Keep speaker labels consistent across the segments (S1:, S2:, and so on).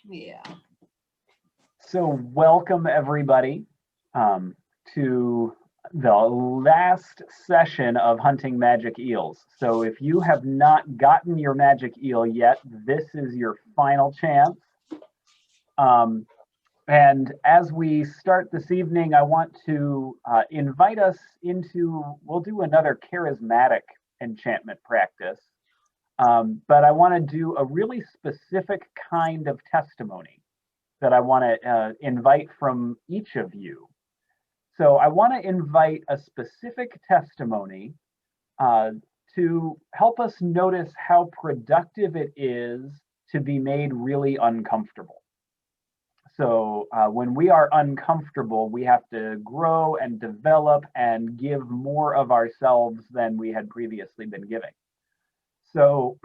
S1: Yeah.
S2: So welcome everybody to the last session of Hunting Magic Eels. So if you have not gotten your magic eel yet, this is your final chance. And as we start this evening, I want to invite us into, we'll do another charismatic enchantment practice. But I want to do a really specific kind of testimony that I want to invite from each of you. So I want to invite a specific testimony to help us notice how productive it is to be made really uncomfortable. So when we are uncomfortable, we have to grow and develop and give more of ourselves than we had previously been giving. So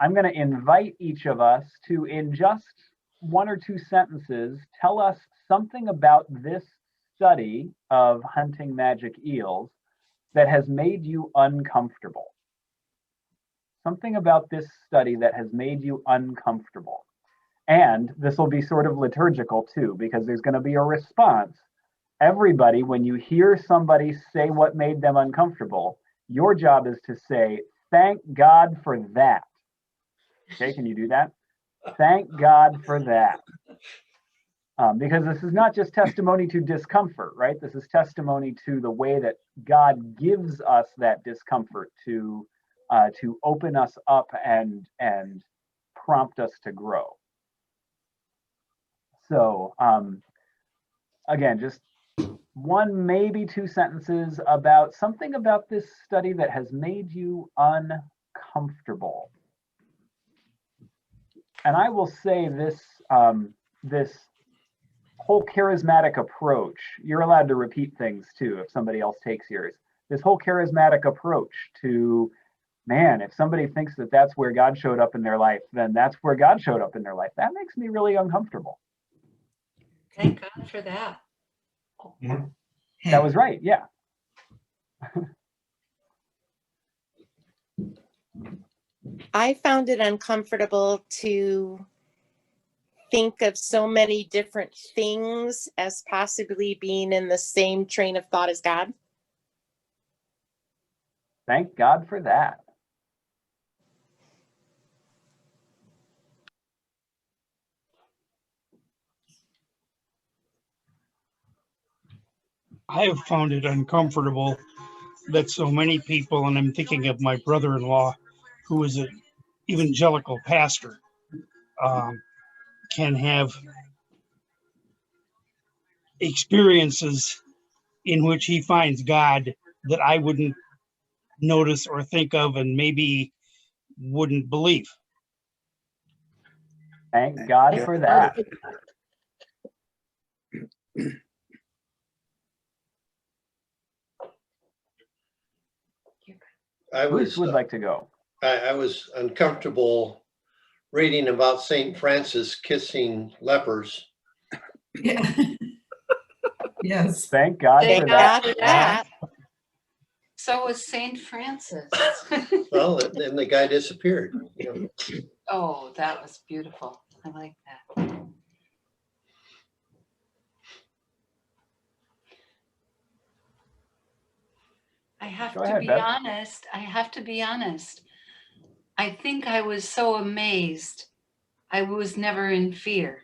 S2: I'm going to invite each of us to, in just one or two sentences, tell us something about this study of hunting magic eels that has made you uncomfortable. Something about this study that has made you uncomfortable. And this will be sort of liturgical too, because there's going to be a response. Everybody, when you hear somebody say what made them uncomfortable, your job is to say, thank God for that. Okay, can you do that? Thank God for that. Because this is not just testimony to discomfort, right? This is testimony to the way that God gives us that discomfort to open us up and prompt us to grow. So again, just one, maybe two sentences about something about this study that has made you uncomfortable. And I will say this, this whole charismatic approach, you're allowed to repeat things too if somebody else takes yours. This whole charismatic approach to, man, if somebody thinks that that's where God showed up in their life, then that's where God showed up in their life. That makes me really uncomfortable.
S1: Thank God for that.
S3: Yeah.
S2: That was right, yeah.
S4: I found it uncomfortable to think of so many different things as possibly being in the same train of thought as God.
S2: Thank God for that.
S3: I have found it uncomfortable that so many people, and I'm thinking of my brother-in-law, who is an evangelical pastor, can have experiences in which he finds God that I wouldn't notice or think of and maybe wouldn't believe.
S2: Thank God for that. Bruce would like to go.
S5: I was uncomfortable reading about St. Francis kissing lepers.
S6: Yeah. Yes.
S2: Thank God
S4: Thank
S2: for
S4: God
S2: that.
S4: for that.
S1: So was St. Francis.
S5: Well, then the guy disappeared. You know.
S1: Oh, that was beautiful. I like that. I have
S2: Go
S1: to
S2: ahead,
S1: be
S2: Beth.
S1: honest. I have to be honest. I think I was so amazed. I was never in fear.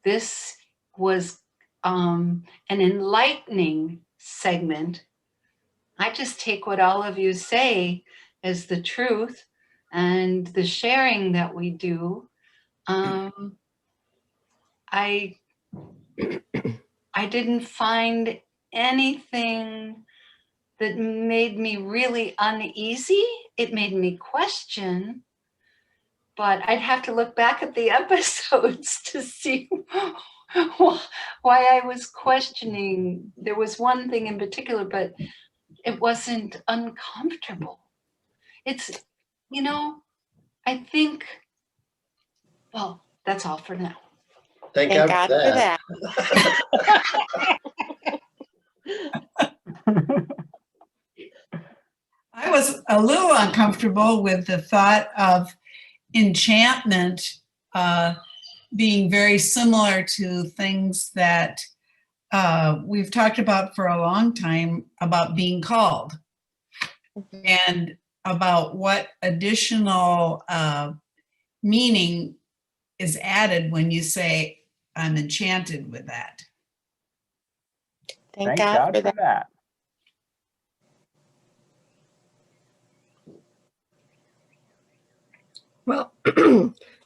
S1: This was an enlightening segment. I just take what all of you say as the truth and the sharing that we do. I didn't find anything that made me really uneasy. It made me question, but I'd have to look back at the episodes to see why I was questioning. There was one thing in particular, but it wasn't uncomfortable. It's, you know, I think, well, that's all for now.
S5: Thank
S4: Thank
S5: God
S4: God
S5: for that.
S6: I was a little uncomfortable with the thought of enchantment being very similar to things that we've talked about for a long time about being called and about what additional meaning is added when you say, I'm enchanted with that.
S4: Thank God for that.
S2: that.
S7: Well,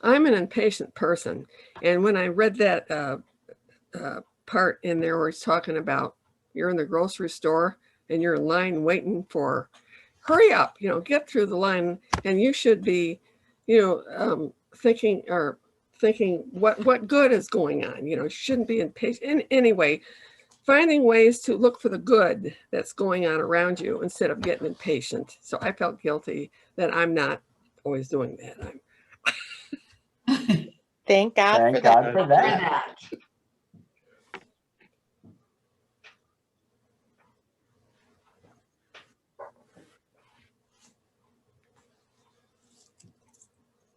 S7: I'm an impatient person. And when I read that part in there where it's talking about you're in the grocery store and you're in line waiting for, hurry up, get through the line. And you should be, thinking what good is going on. You shouldn't be impatient. Anyway, finding ways to look for the good that's going on around you instead of getting impatient. So I felt guilty that I'm not always doing that.
S4: Thank God
S2: Thank
S4: for that.
S2: God for
S1: For
S2: that.
S1: that.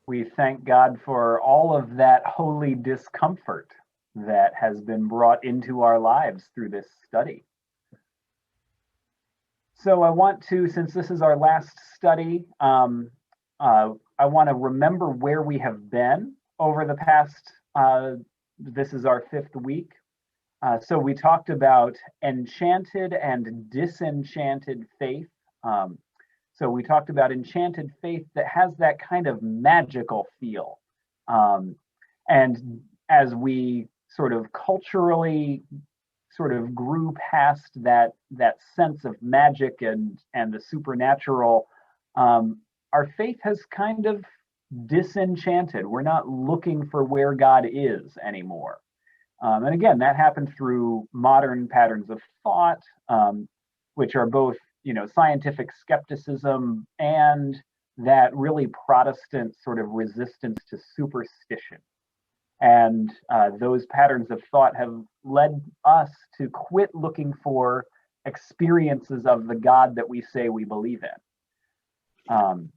S2: We thank God for all of that holy discomfort that has been brought into our lives through this study. So I want to, since this is our last study, I want to remember where we have been over the past, this is our 5th week. So we talked about enchanted and disenchanted faith. So we talked about enchanted faith that has that kind of magical feel. And as we sort of culturally sort of grew past that sense of magic and the supernatural, our faith has kind of disenchanted. We're not looking for where God is anymore. And again, that happened through modern patterns of thought, which are both, scientific skepticism and that really Protestant sort of resistance to superstition. And those patterns of thought have led us to quit looking for experiences of the God that we say we believe in.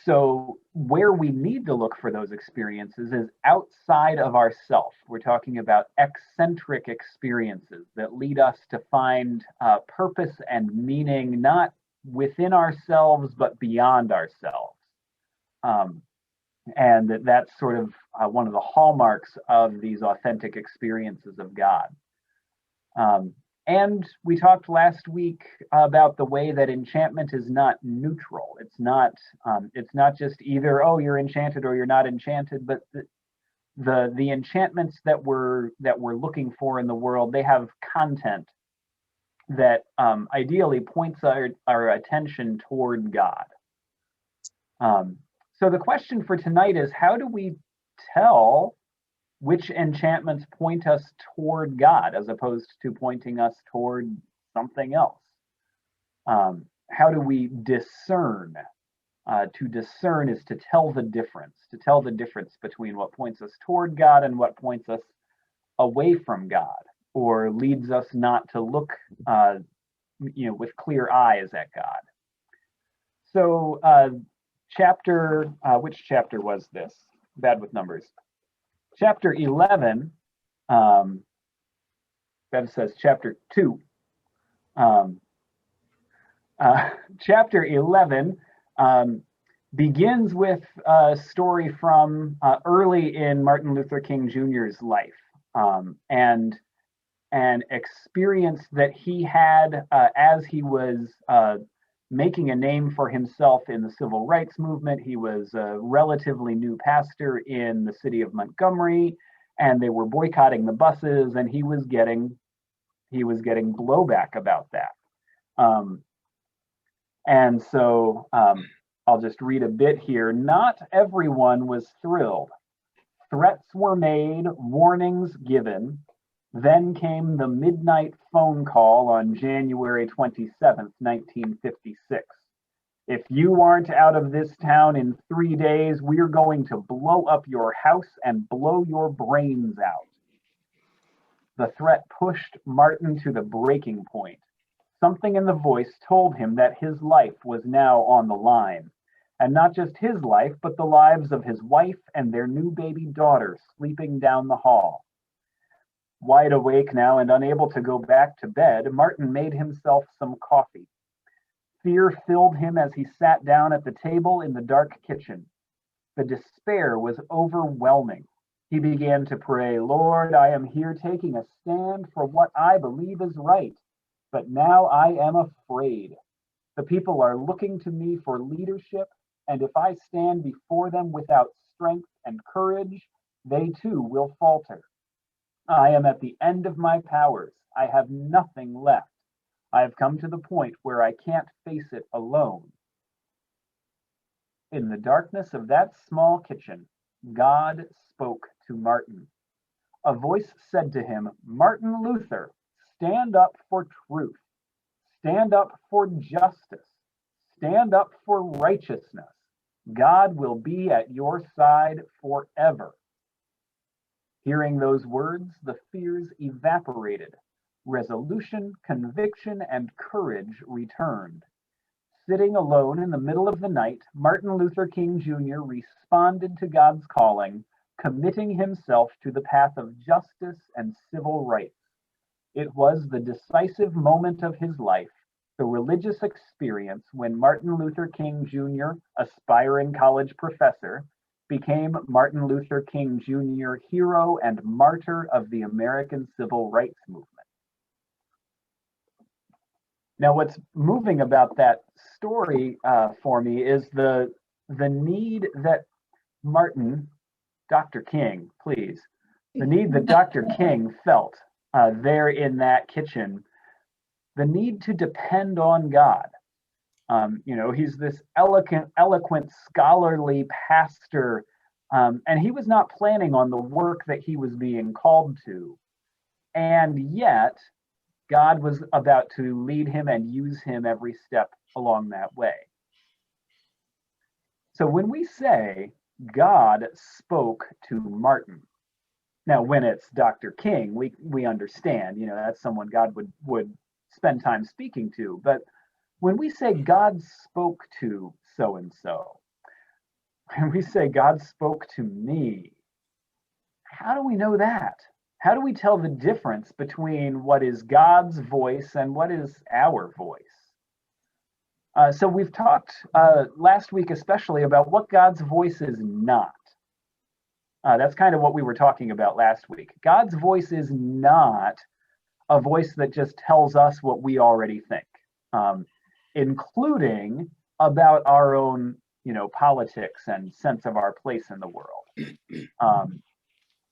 S2: So where we need to look for those experiences is outside of ourself. We're talking about eccentric experiences that lead us to find purpose and meaning, not within ourselves, but beyond ourselves. And that's sort of one of the hallmarks of these authentic experiences of God. And we talked last week about the way that enchantment is not neutral. It's not just either, oh, you're enchanted or you're not enchanted, but the enchantments that we're looking for in the world, they have content that ideally points our attention toward God. So the question for tonight is, how do we tell which enchantments point us toward God as opposed to pointing us toward something else? How do we discern? To discern is to tell the difference between what points us toward God and what points us away from God, or leads us not to look with clear eyes at God. So which chapter was this? Bad with numbers. Chapter 11, Bev says chapter 2. Chapter 11 begins with a story from early in Martin Luther King Jr.'s life, and an experience that he had as he was making a name for himself in the civil rights movement. He was a relatively new pastor in the city of Montgomery, and they were boycotting the buses, and he was getting blowback about that. And so I'll just read a bit here. Not everyone was thrilled. Threats were made, warnings given. Then came the midnight phone call on January 27th, 1956. If you aren't out of this town in 3 days, we're going to blow up your house and blow your brains out. The threat pushed Martin to the breaking point. Something in the voice told him that his life was now on the line. And not just his life, but the lives of his wife and their new baby daughter sleeping down the hall. Wide awake now and unable to go back to bed, Martin made himself some coffee. Fear filled him as he sat down at the table in the dark kitchen. The despair was overwhelming. He began to pray, Lord, I am here taking a stand for what I believe is right, but now I am afraid. The people are looking to me for leadership, and if I stand before them without strength and courage, they too will falter. I am at the end of my powers. I have nothing left. I have come to the point where I can't face it alone. In the darkness of that small kitchen, God spoke to Martin. A voice said to him, Martin Luther, stand up for truth. Stand up for justice. Stand up for righteousness. God will be at your side forever. Hearing those words, the fears evaporated. Resolution, conviction, and courage returned. Sitting alone in the middle of the night, Martin Luther King Jr. responded to God's calling, committing himself to the path of justice and civil rights. It was the decisive moment of his life, the religious experience when Martin Luther King Jr., aspiring college professor, became Martin Luther King Jr., hero and martyr of the American Civil Rights Movement. Now, what's moving about that story for me is the need that Martin, Dr. King, please, the need that Dr. King felt there in that kitchen, the need to depend on God. He's this eloquent, scholarly pastor, and he was not planning on the work that he was being called to. And yet, God was about to lead him and use him every step along that way. So when we say God spoke to Martin, now when it's Dr. King, we understand, that's someone God would spend time speaking to. But when we say God spoke to so-and-so, when we say God spoke to me, how do we know that? How do we tell the difference between what is God's voice and what is our voice? So we've talked last week especially about what God's voice is not. That's kind of what we were talking about last week. God's voice is not a voice that just tells us what we already think, including about our own, politics and sense of our place in the world.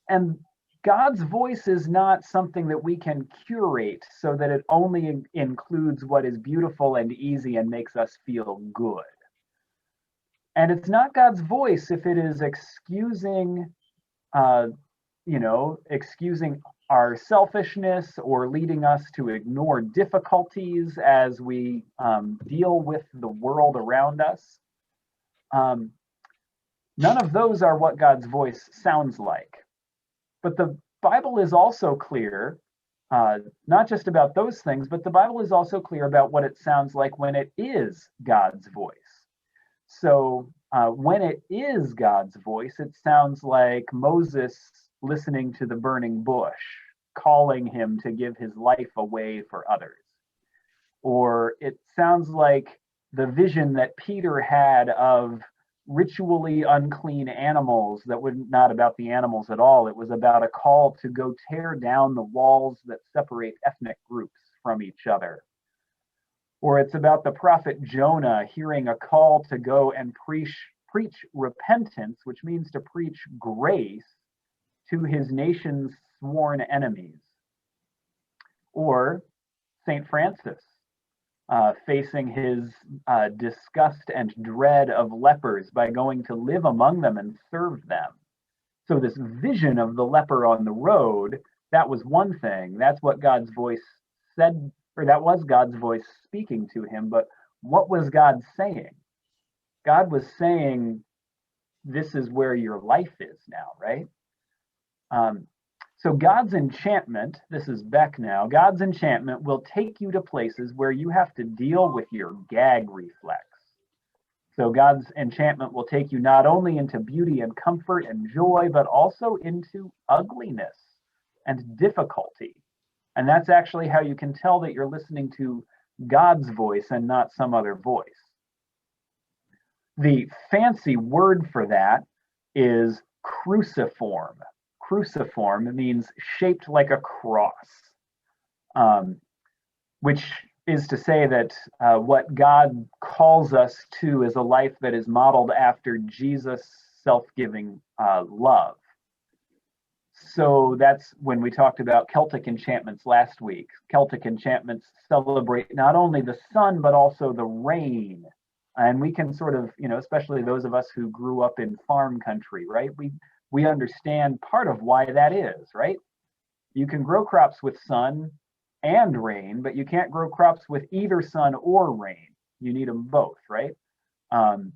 S2: And God's voice is not something that we can curate so that it only includes what is beautiful and easy and makes us feel good. And it's not God's voice if it is excusing our selfishness or leading us to ignore difficulties as we deal with the world around us. None of those are what God's voice sounds like. But the Bible is also clear, not just about those things, but the Bible is also clear about what it sounds like when it is God's voice. So when it is God's voice, it sounds like Moses listening to the burning bush, calling him to give his life away for others. Or it sounds like the vision that Peter had of ritually unclean animals that were not about the animals at all. It was about a call to go tear down the walls that separate ethnic groups from each other. Or it's about the prophet Jonah hearing a call to go and preach repentance, which means to preach grace to his nation's sworn enemies. Or St. Francis, facing his disgust and dread of lepers by going to live among them and serve them. So this vision of the leper on the road, that was one thing. That's what God's voice said, or that was God's voice speaking to him. But what was God saying? God was saying, this is where your life is now, right? So God's enchantment, this is Beck now, God's enchantment will take you to places where you have to deal with your gag reflex. So God's enchantment will take you not only into beauty and comfort and joy, but also into ugliness and difficulty. And that's actually how you can tell that you're listening to God's voice and not some other voice. The fancy word for that is cruciform. Cruciform means shaped like a cross, which is to say that what God calls us to is a life that is modeled after Jesus' self-giving love. So that's when we talked about Celtic enchantments last week. Celtic enchantments celebrate not only the sun, but also the rain. And we can sort of, especially those of us who grew up in farm country, right? We understand part of why that is, right? You can grow crops with sun and rain, but you can't grow crops with either sun or rain. You need them both, right? And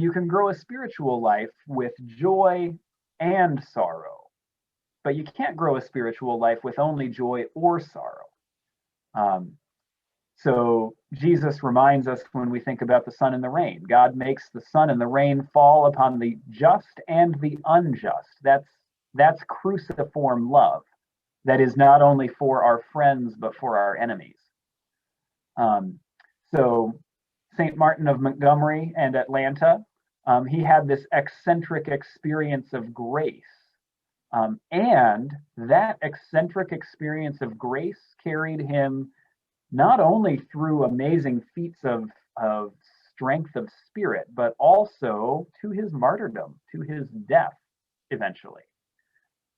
S2: you can grow a spiritual life with joy and sorrow, but you can't grow a spiritual life with only joy or sorrow. So Jesus reminds us when we think about the sun and the rain, God makes the sun and the rain fall upon the just and the unjust. That's cruciform love. That is not only for our friends, but for our enemies. So St. Martin of Montgomery and Atlanta, he had this eccentric experience of grace. And that eccentric experience of grace carried him not only through amazing feats of strength of spirit, but also to his martyrdom, to his death eventually.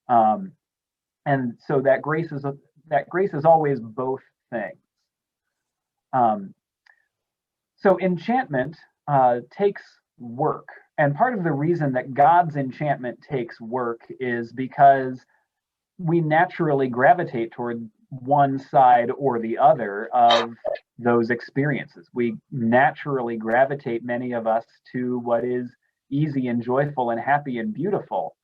S2: And so that grace is always both things. So enchantment takes work. And part of the reason that God's enchantment takes work is because we naturally gravitate toward one side or the other of those experiences. We naturally gravitate, many of us, to what is easy and joyful and happy and beautiful.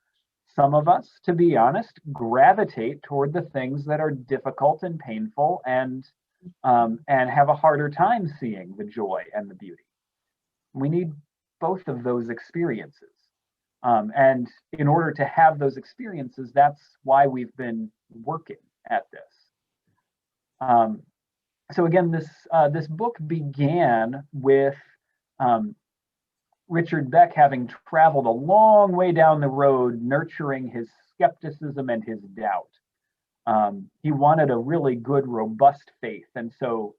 S2: Some of us, to be honest, gravitate toward the things that are difficult and painful and have a harder time seeing the joy and the beauty. We need both of those experiences. And in order to have those experiences, that's why we've been working at this. So again, this book began with Richard Beck having traveled a long way down the road, nurturing his skepticism and his doubt. He wanted a really good, robust faith. And so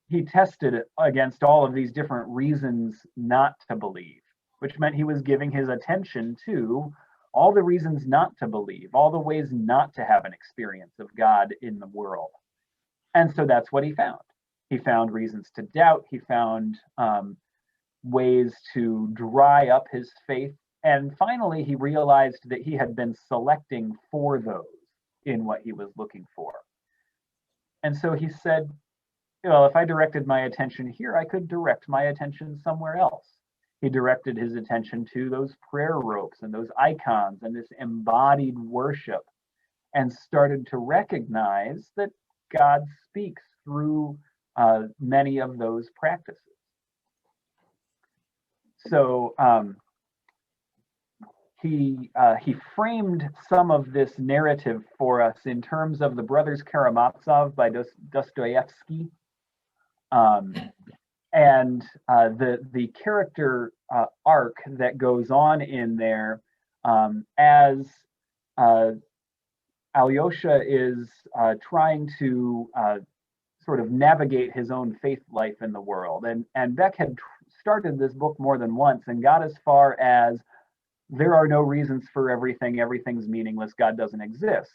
S2: he tested it against all of these different reasons not to believe, which meant he was giving his attention to all the reasons not to believe, all the ways not to have an experience of God in the world. And so that's what he found. He found reasons to doubt. He found ways to dry up his faith. And finally, he realized that he had been selecting for those in what he was looking for. And so he said, well, if I directed my attention here, I could direct my attention somewhere else. He directed his attention to those prayer ropes and those icons and this embodied worship, and started to recognize that God speaks through many of those practices. So he framed some of this narrative for us in terms of the Brothers Karamazov by Dostoevsky, and the character arc that goes on in there as Alyosha is trying to sort of navigate his own faith life in the world. And Beck had started this book more than once and got as far as, there are no reasons for everything, everything's meaningless, God doesn't exist.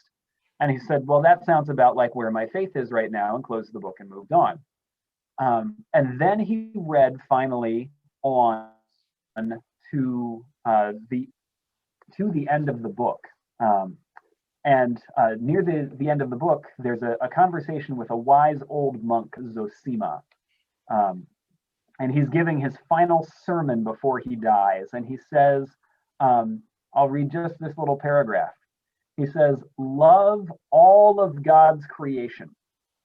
S2: And he said, well, that sounds about like where my faith is right now, and closed the book and moved on. And then he read finally on to the end of the book. And near the end of the book, there's a conversation with a wise old monk, Zosima. And he's giving his final sermon before he dies. And he says, I'll read just this little paragraph. He says, love all of God's creation,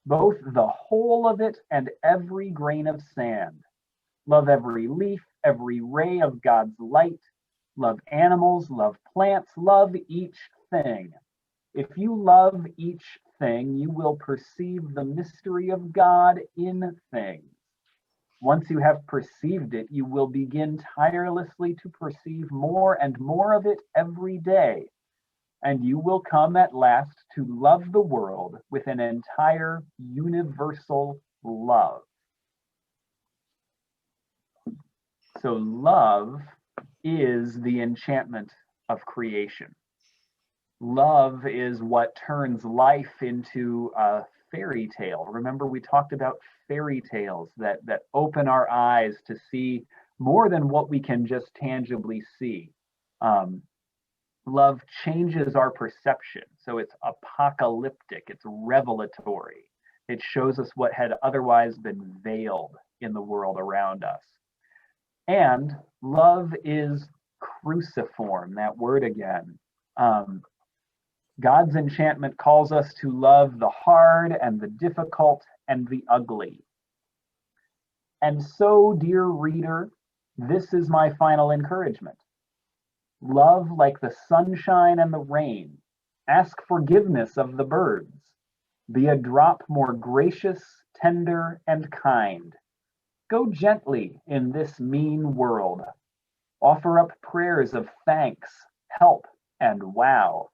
S2: both the whole of it and every grain of sand. Love every leaf, every ray of God's light. Love animals, love plants, love each thing. If you love each thing, you will perceive the mystery of God in things. Once you have perceived it, you will begin tirelessly to perceive more and more of it every day. And you will come at last to love the world with an entire universal love. So love is the enchantment of creation. Love is what turns life into a fairy tale. Remember, we talked about fairy tales that open our eyes to see more than what we can just tangibly see. Love changes our perception. So it's apocalyptic, it's revelatory. It shows us what had otherwise been veiled in the world around us. And love is cruciform, that word again. God's enchantment calls us to love the hard and the difficult and the ugly. And so, dear reader, this is my final encouragement. Love like the sunshine and the rain. Ask forgiveness of the birds. Be a drop more gracious, tender, and kind. Go gently in this mean world. Offer up prayers of thanks, help, and wow.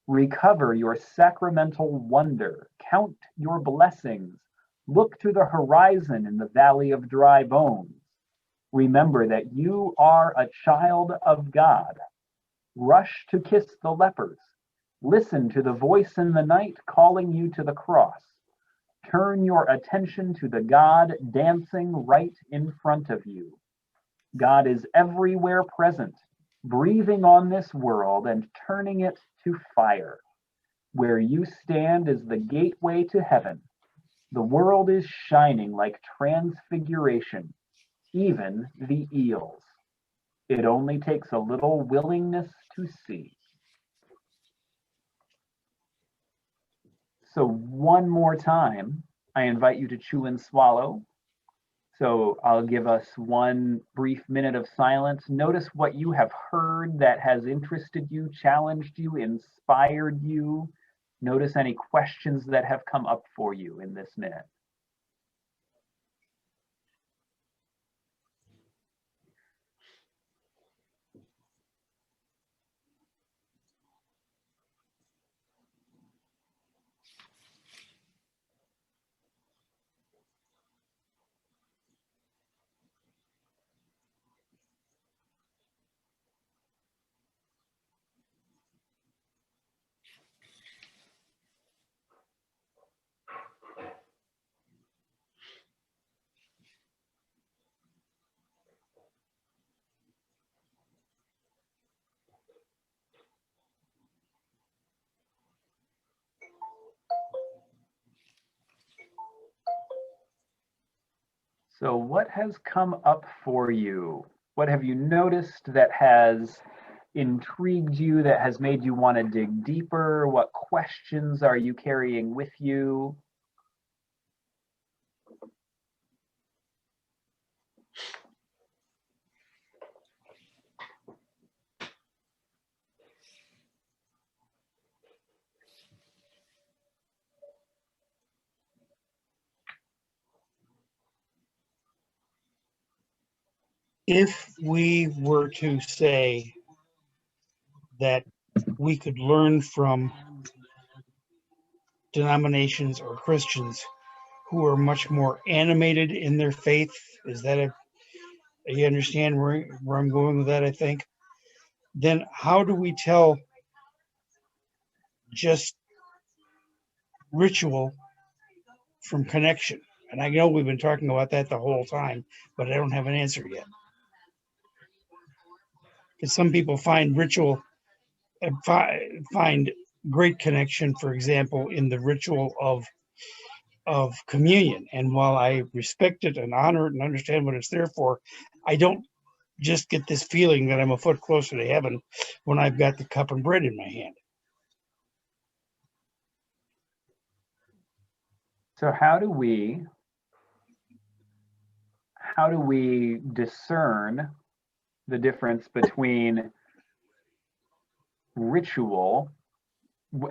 S2: Recover your sacramental wonder. Count your blessings. Look to the horizon in the valley of dry bones. Remember that you are a child of God. Rush to kiss the lepers. Listen to the voice in the night calling you to the cross. Turn your attention to the God dancing right in front of you. God is everywhere present, breathing on this world and turning it to fire. Where you stand is the gateway to heaven. The world is shining like transfiguration, even the eels. It only takes a little willingness to see. So one more time, I invite you to chew and swallow. So I'll give us one brief minute of silence. Notice what you have heard that has interested you, challenged you, inspired you. Notice any questions that have come up for you in this minute. So what has come up for you? What have you noticed that has intrigued you, that has made you want to dig deeper? What questions are you carrying with you?
S3: If we were to say that we could learn from denominations or Christians who are much more animated in their faith, is that you understand where I'm going with that, I think? Then how do we tell just ritual from connection? And I know we've been talking about that the whole time, but I don't have an answer yet. Because some people find ritual and find great connection, for example, in the ritual of communion. And while I respect it and honor it and understand what it's there for, I don't just get this feeling that I'm a foot closer to heaven when I've got the cup and bread in my hand.
S2: So how do we how do we discern the difference between ritual,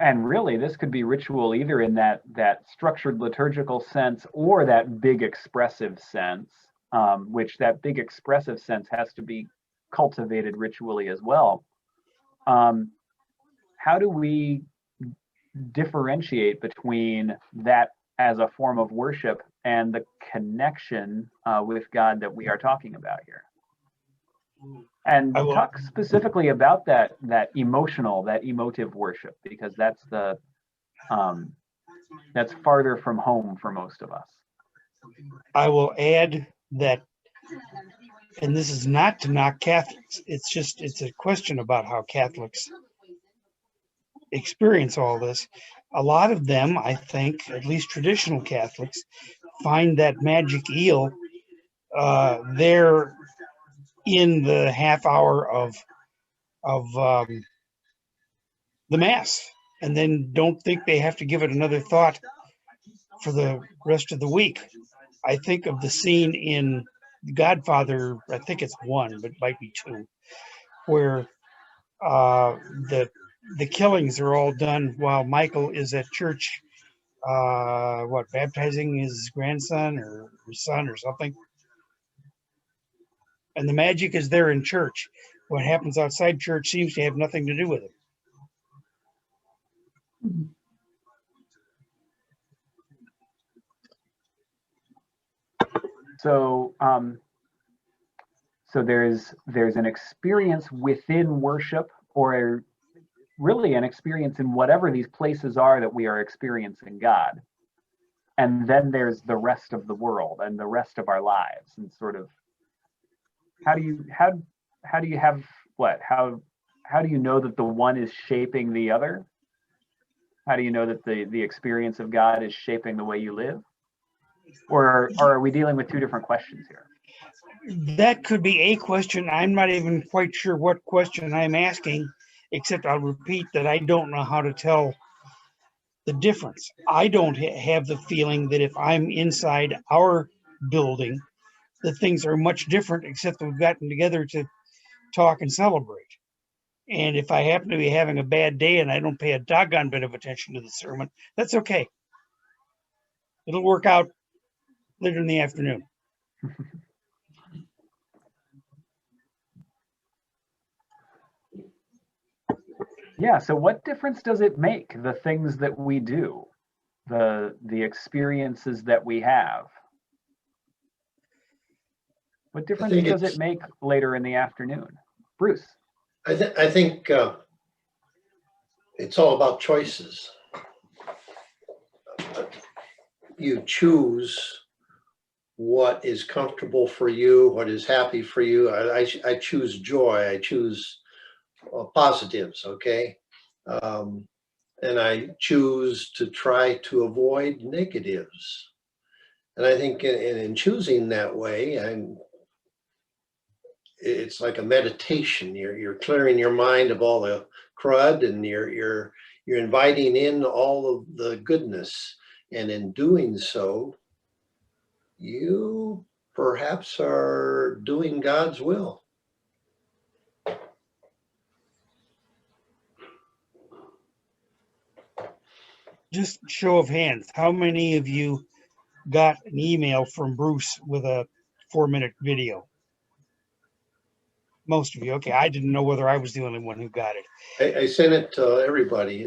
S2: and really this could be ritual either in that structured liturgical sense or that big expressive sense, which that big expressive sense has to be cultivated ritually as well. How do we differentiate between that as a form of worship and the connection with God that we are talking about here? And talk specifically about that emotive worship, because that's farther from home for most of us.
S3: I will add that, and this is not to knock Catholics, it's a question about how Catholics experience all this. A lot of them, I think, at least traditional Catholics, find that magic eel there in the half hour of the Mass, and then don't think they have to give it another thought for the rest of the week. I think of the scene in Godfather, I think it's 1, but it might be 2, where the killings are all done while Michael is at church, baptizing his grandson or his son or something. And the magic is there in church. What happens outside church seems to have nothing to do with it.
S2: So, so there's an experience within worship, or really an experience in whatever these places are that we are experiencing God. And then there's the rest of the world and the rest of our lives, and sort of how do you have what? How do you know that the one is shaping the other? How do you know that the experience of God is shaping the way you live? Or are we dealing with two different questions here?
S3: That could be a question. I'm not even quite sure what question I'm asking, except I'll repeat that I don't know how to tell the difference. I don't have the feeling that if I'm inside our building, that things are much different, except that we've gotten together to talk and celebrate. And if I happen to be having a bad day and I don't pay a doggone bit of attention to the sermon, that's okay. It'll work out later in the afternoon.
S2: Yeah, so what difference does it make, the things that we do, the experiences that we have? What difference does it make later in the afternoon? Bruce?
S5: I think it's all about choices. You choose what is comfortable for you, what is happy for you. I choose joy. I choose positives, okay? And I choose to try to avoid negatives. And I think in choosing that way, it's like a meditation. You're clearing your mind of all the crud, and you're inviting in all of the goodness. And in doing so, you perhaps are doing God's will.
S3: Just show of hands, how many of you got an email from Bruce with a 4-minute video? Most of you. Okay, I didn't know whether I was the only one who got it.
S5: I sent it to everybody.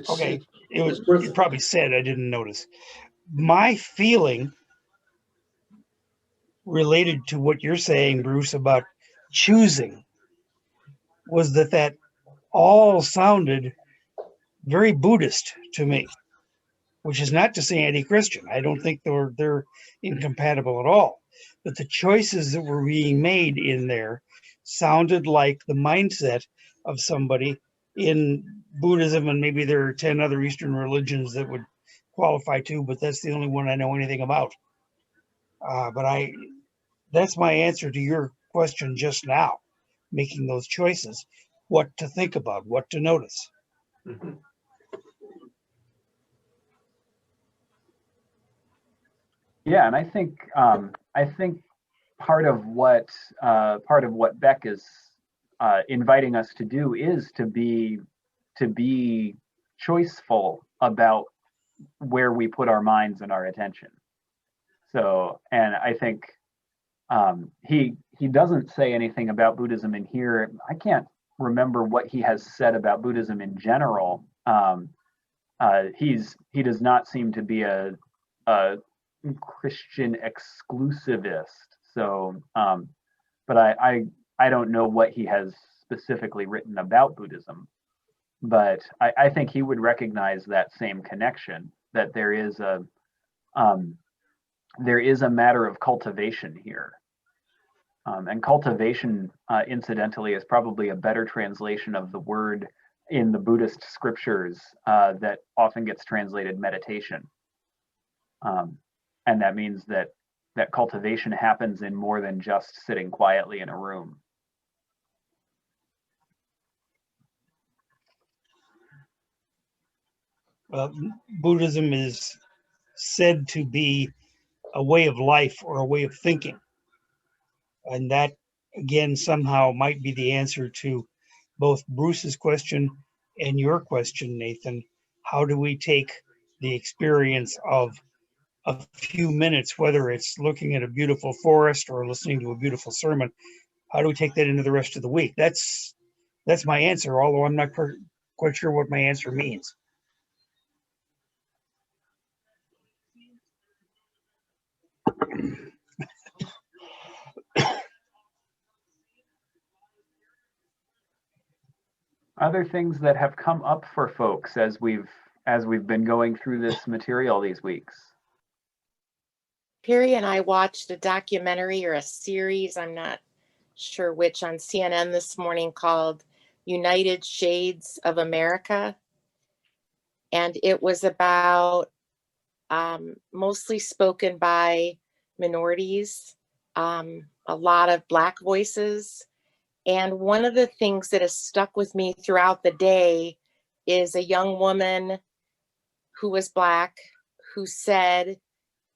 S3: Okay, it probably said, I didn't notice. My feeling related to what you're saying, Bruce, about choosing, was that all sounded very Buddhist to me, which is not to say anti-Christian. I don't think they're incompatible at all. But the choices that were being made in there sounded like the mindset of somebody in Buddhism, and maybe there are 10 other Eastern religions that would qualify too, but that's the only one I know anything about. That's my answer to your question just now, making those choices, what to think about, what to notice.
S5: Mm-hmm.
S2: Yeah, and I think part of what Beck is inviting us to do is to be choiceful about where we put our minds and our attention. So, and I think he doesn't say anything about Buddhism in here. I can't remember what he has said about Buddhism in general. He does not seem to be a Christian exclusivist. So, but I don't know what he has specifically written about Buddhism, but I think he would recognize that same connection, that there is a matter of cultivation here. And cultivation, incidentally, is probably a better translation of the word in the Buddhist scriptures that often gets translated meditation. And that means that cultivation happens in more than just sitting quietly in a room.
S3: Buddhism is said to be a way of life or a way of thinking. And that, again, somehow might be the answer to both Bruce's question and your question, Nathan. How do we take the experience of a few minutes, whether it's looking at a beautiful forest or listening to a beautiful sermon, how do we take that into the rest of the week? That's my answer, although I'm not quite sure what my answer means.
S2: Other things that have come up for folks as we've been going through this material these weeks.
S4: Perry and I watched a documentary or a series, I'm not sure which, on CNN this morning called United Shades of America. And it was about mostly spoken by minorities, a lot of Black voices. And one of the things that has stuck with me throughout the day is a young woman who was Black who said,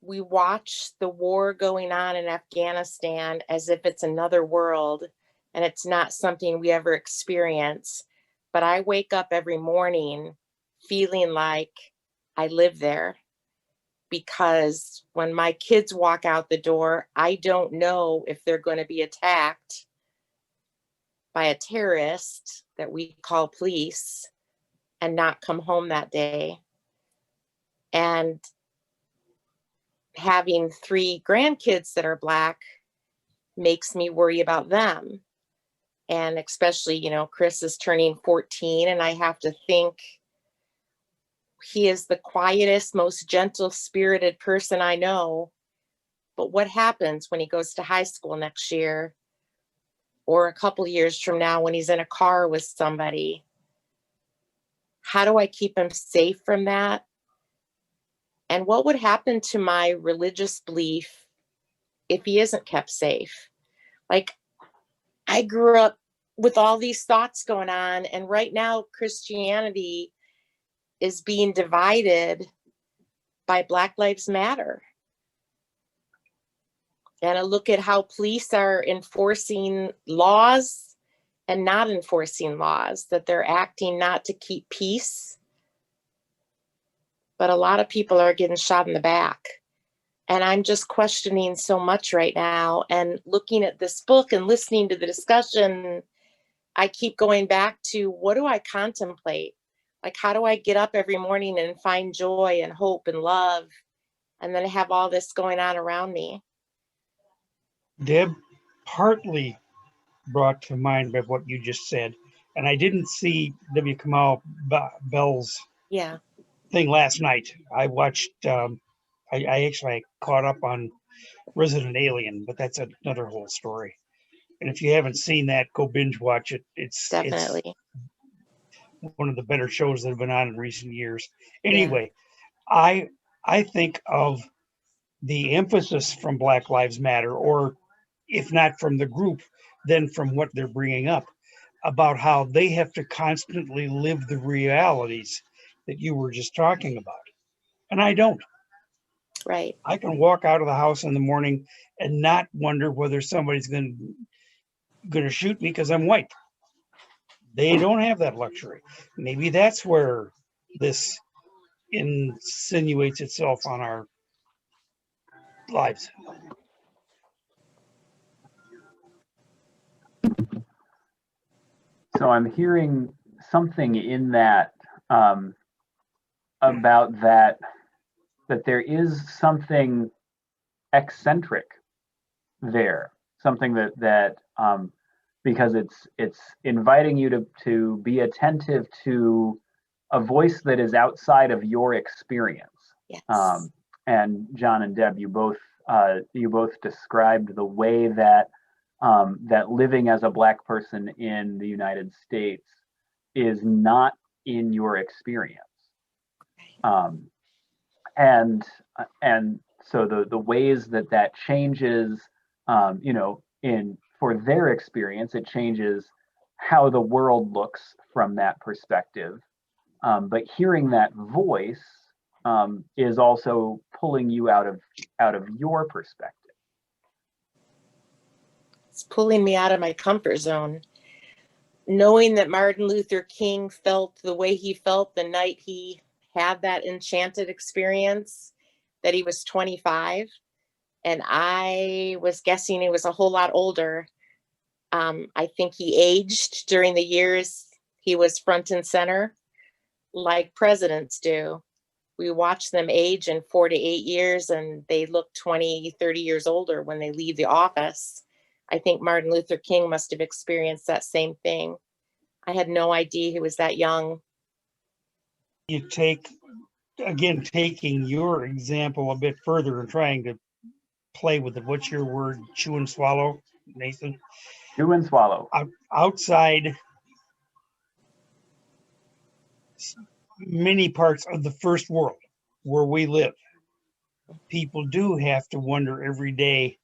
S4: "We watch the war going on in Afghanistan as if it's another world and it's not something we ever experience. But I wake up every morning feeling like I live there, because when my kids walk out the door, I don't know if they're going to be attacked by a terrorist that we call police and not come home that day." And having 3 grandkids that are Black makes me worry about them. And especially, Chris is turning 14, and I have to think he is the quietest, most gentle-spirited person I know. But what happens when he goes to high school next year, or a couple years from now when he's in a car with somebody? How do I keep him safe from that? And what would happen to my religious belief if he isn't kept safe? Like, I grew up with all these thoughts going on, and right now Christianity is being divided by Black Lives Matter. And I look at how police are enforcing laws and not enforcing laws, that they're acting not to keep peace, but a lot of people are getting shot in the back. And I'm just questioning so much right now, and looking at this book and listening to the discussion, I keep going back to, what do I contemplate? Like, how do I get up every morning and find joy and hope and love, and then have all this going on around me?
S3: Deb, partly brought to mind by what you just said, and I didn't see W. Kamau Bell's thing last night. I watched, I actually caught up on Resident Alien, but that's another whole story. And if you haven't seen that, go binge watch it. It's
S4: Definitely
S3: one of the better shows that have been on in recent years. Anyway, I think of the emphasis from Black Lives Matter, or if not from the group, then from what they're bringing up, about how they have to constantly live the realities that you were just talking about. And I don't.
S4: Right.
S3: I can walk out of the house in the morning and not wonder whether somebody's going to shoot me because I'm white. They don't have that luxury. Maybe that's where this insinuates itself on our lives.
S2: So I'm hearing something in that about that there is something eccentric there, something that because it's inviting you to be attentive to a voice that is outside of your experience.
S4: Yes.
S2: And John and Deb, you both described the way that that living as a Black person in the United States is not in your experience. And so the ways that changes, for their experience, it changes how the world looks from that perspective. But hearing that voice is also pulling you out of your perspective.
S4: It's pulling me out of my comfort zone. Knowing that Martin Luther King felt the way he felt the night he had that enchanted experience, that he was 25, and I was guessing he was a whole lot older. I think he aged during the years he was front and center, like presidents do. We watch them age in 4 to 8 years, and they look 20, 30 years older when they leave the office. I think Martin Luther King must have experienced that same thing. I had no idea he was that young.
S3: You taking your example a bit further and trying to play with it. What's your word? Chew and swallow, Nathan?
S2: Chew and swallow.
S3: Outside many parts of the first world where we live, people do have to wonder every day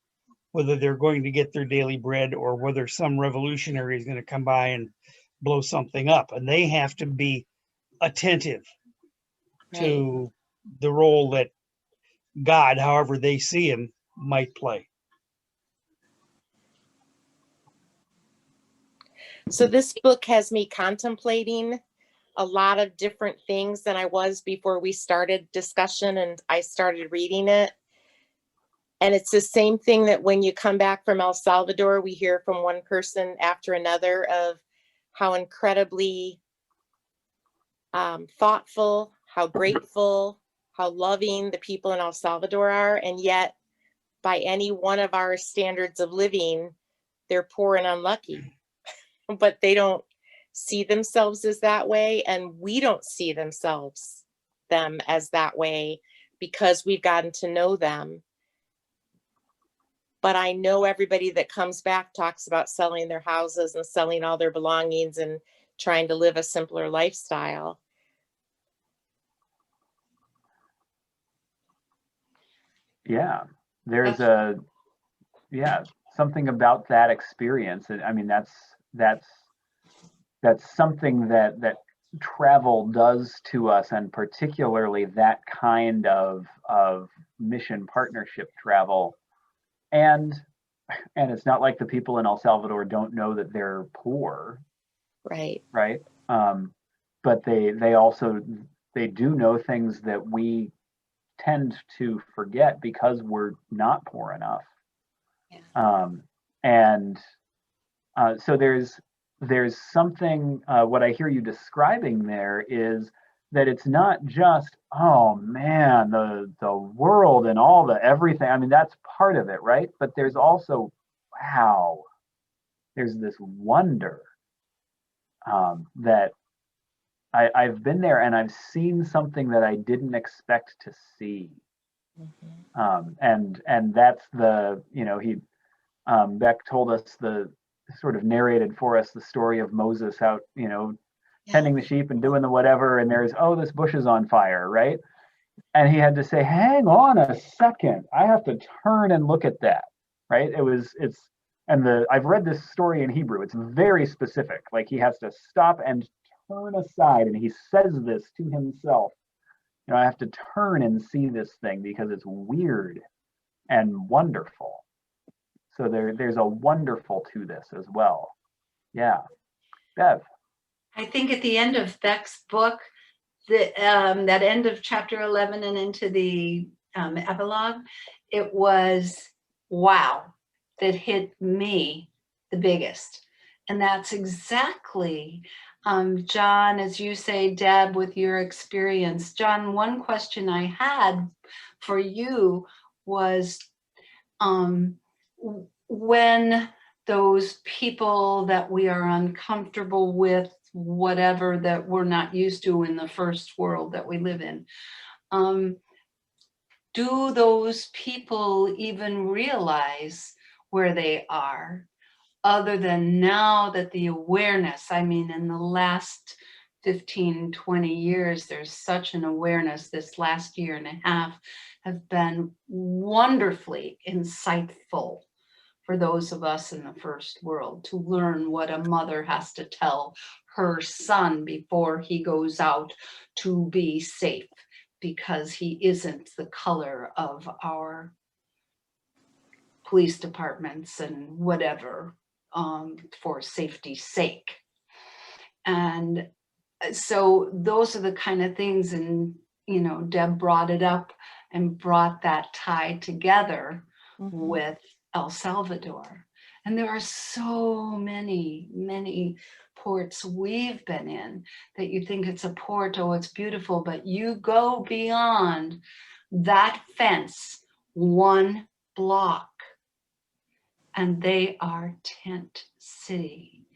S3: whether they're going to get their daily bread or whether some revolutionary is going to come by and blow something up. And they have to be attentive to the role that God, however they see him, might play.
S4: So this book has me contemplating a lot of different things than I was before we started discussion and I started reading it. And it's the same thing that when you come back from El Salvador, we hear from one person after another of how incredibly thoughtful, how grateful, how loving the people in El Salvador are. And yet, by any one of our standards of living, they're poor and unlucky. But they don't see themselves as that way, and we don't see them as that way because we've gotten to know them. But I know everybody that comes back talks about selling their houses and selling all their belongings and trying to live a simpler lifestyle.
S2: Yeah, there's something about that experience. And I mean, that's something that travel does to us, and particularly that kind of mission partnership travel. And it's not like the people in El Salvador don't know that they're poor,
S4: Right.
S2: But they also do know things that we tend to forget because we're not poor enough. Yeah. So there's something, what I hear you describing there is that it's not just, oh man, the world and all the everything. I mean, that's part of it, right? But there's also, wow, there's this wonder that I've been there and I've seen something that I didn't expect to see. Mm-hmm. And that's Beck told us sort of narrated for us the story of Moses out, tending the sheep and doing the whatever, and there's, this bush is on fire, right? And he had to say, hang on a second, I have to turn and look at that, right? I've read this story in Hebrew. It's very specific. Like he has to stop and turn aside, and he says this to himself. You know, I have to turn and see this thing because it's weird and wonderful. So there's a wonderful to this as well. Yeah. Bev.
S1: I think at the end of Beck's book, that end of chapter 11 and into the epilogue, it was wow that hit me the biggest. And that's exactly, John, as you say, Deb, with your experience. John, one question I had for you was when those people that we are uncomfortable with, whatever that we're not used to in the first world that we live in, do those people even realize where they are, other than now that the awareness, I mean, in the last 15, 20 years, there's such an awareness. This last year and a half have been wonderfully insightful for those of us in the first world to learn what a mother has to tell her son before he goes out to be safe, because he isn't the color of our police departments and whatever, for safety's sake. And so those are the kind of things, and you know, Deb brought it up and brought that tie together with El Salvador. And there are so many, many ports we've been in that you think it's a port, oh, it's beautiful, but you go beyond that fence 1 block and they are tent city.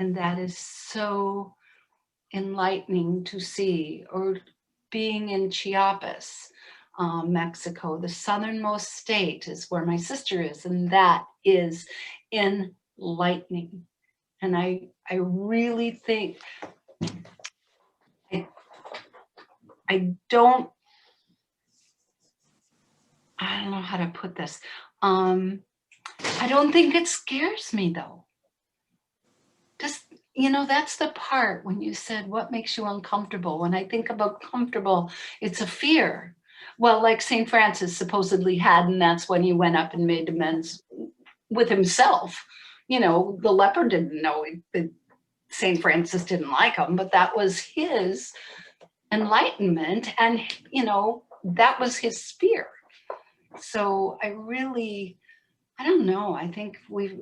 S1: And that is so enlightening to see. Or being in Chiapas, Mexico, the southernmost state is where my sister is, and that is enlightening. And I really think, I don't know how to put this. I don't think it scares me though. Just, you know, that's the part when you said, what makes you uncomfortable? When I think about comfortable, it's a fear. Well, like St. Francis supposedly had, and that's when he went up and made amends with himself. You know, the leper didn't know that St. Francis didn't like him, but that was his enlightenment, and, you know, that was his fear. So I don't know, I think we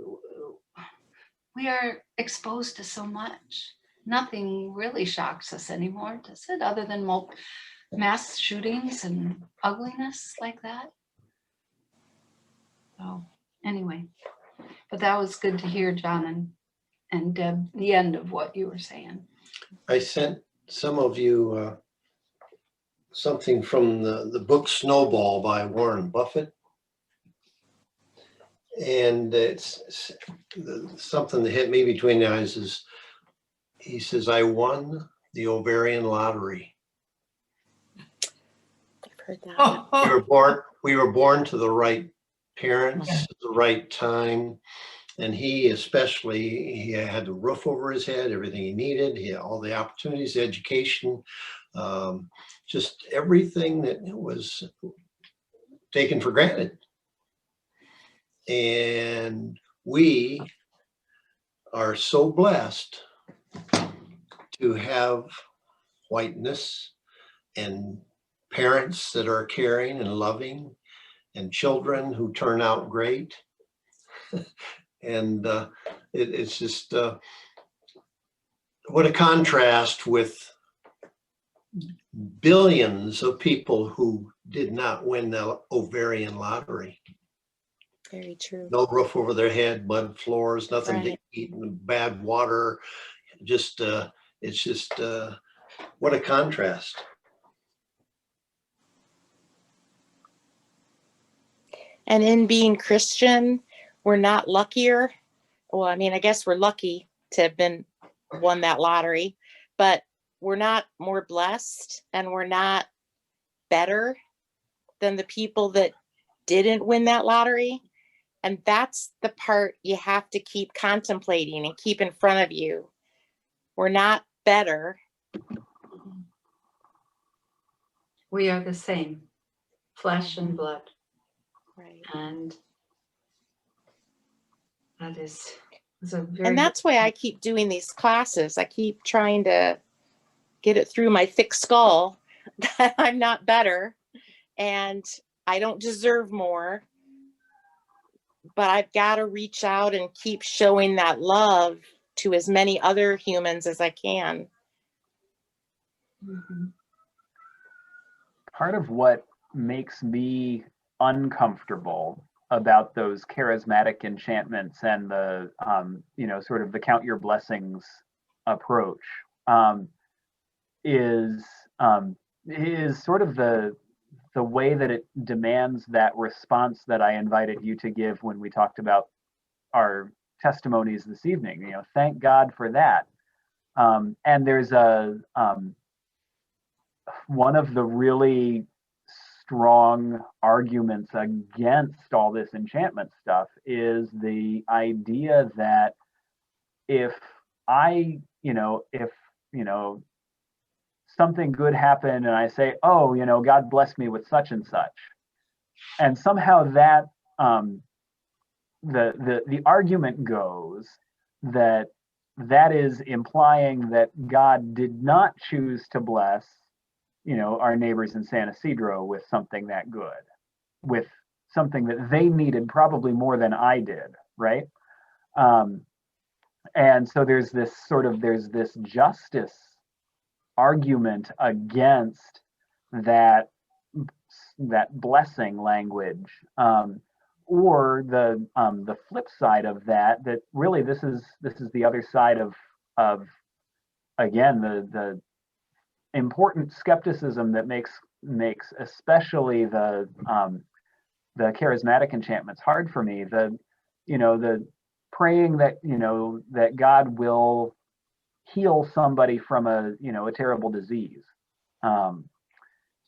S1: are exposed to so much. Nothing really shocks us anymore, does it? Other than mass shootings and ugliness like that. So anyway, but that was good to hear, John and Deb, the end of what you were saying.
S5: I sent some of you something from the book Snowball by Warren Buffett. And it's something that hit me between the eyes is, he says, I won the ovarian lottery.
S4: I've heard that.
S5: We were born to the right parents at the right time. And he especially, he had the roof over his head, everything he needed. He had all the opportunities, education, just everything that was taken for granted. And we are so blessed to have whiteness and parents that are caring and loving and children who turn out great. And it's just what a contrast with billions of people who did not win the ovarian lottery.
S4: Very true.
S5: No roof over their head, mud floors, nothing
S4: Right.
S5: to eat, bad water. Just it's just what a contrast.
S4: And in being Christian, we're not luckier. Well, I mean, I guess we're lucky to have won that lottery, but we're not more blessed, and we're not better than the people that didn't win that lottery. And that's the part you have to keep contemplating and keep in front of you. We're not better.
S1: We are the same, flesh and blood.
S4: Right.
S1: And that is a very
S4: And that's why I keep doing these classes. I keep trying to get it through my thick skull that I'm not better and I don't deserve more. But I've got to reach out and keep showing that love to as many other humans as I can.
S2: Part of what makes me uncomfortable about those charismatic enchantments and the sort of the count your blessings approach is sort of the way that it demands that response that I invited you to give when we talked about our testimonies this evening. Thank God for that. And there's one of the really strong arguments against all this enchantment stuff is the idea that if something good happened and I say, oh, God bless me with such and such, and somehow that the argument goes that is implying that God did not choose to bless our neighbors in San Isidro with something that good, with something that they needed probably more than I did, right? And so there's this justice argument against that blessing language, or the flip side of that really this is the other side of again the important skepticism that makes especially the charismatic enchantments hard for me. The praying that that God will heal somebody from a terrible disease,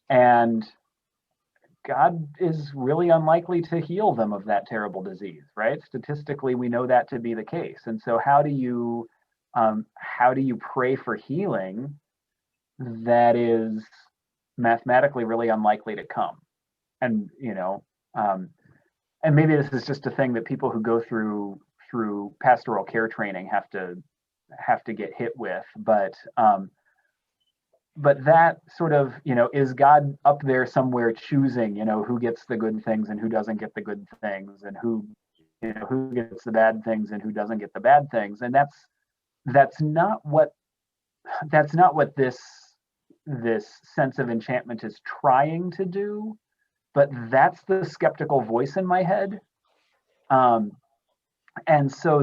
S2: and God is really unlikely to heal them of that terrible disease, right? Statistically, we know that to be the case. And so how do you pray for healing that is mathematically really unlikely to come? And and maybe this is just a thing that people who go through pastoral care training have to get hit with, but that sort of is God up there somewhere choosing who gets the good things and who doesn't get the good things, and who gets the bad things and who doesn't get the bad things? And that's not what this sense of enchantment is trying to do, but that's the skeptical voice in my head. And so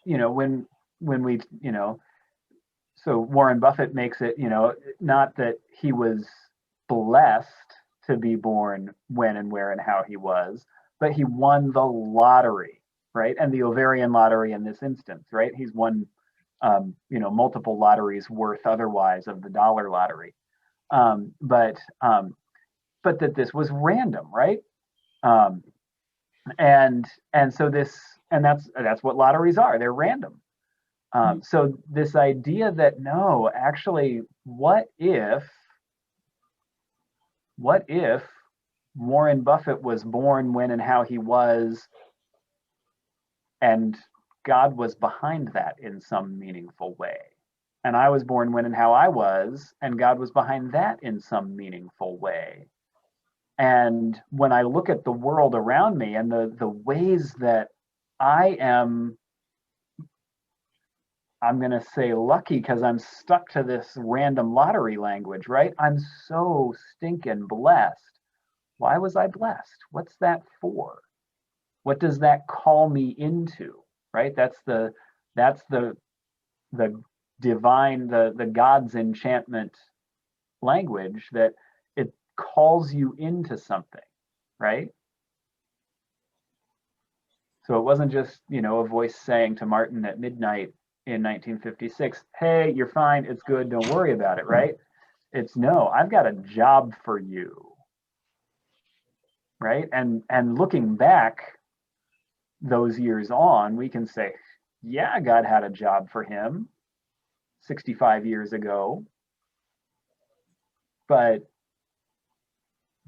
S2: when we so Warren Buffett makes it not that he was blessed to be born when and where and how he was, but he won the lottery, right? And the ovarian lottery in this instance, right? He's won multiple lotteries worth otherwise of the dollar lottery, but that this was random, right? And so that's what lotteries are. They're random. So this idea that no, actually, what if Warren Buffett was born when and how he was, and God was behind that in some meaningful way? And I was born when and how I was, and God was behind that in some meaningful way. And when I look at the world around me and the ways that I'm going to say lucky because I'm stuck to this random lottery language, right? I'm so stinking blessed. Why was I blessed? What's that for? What does that call me into, right? That's the divine, the God's enchantment language, that it calls you into something, right? So it wasn't just, a voice saying to Martin at midnight in 1956, hey, you're fine, it's good, don't worry about it, right? It's no, I've got a job for you, right? And looking back those years on, we can say, yeah, God had a job for him 65 years ago. but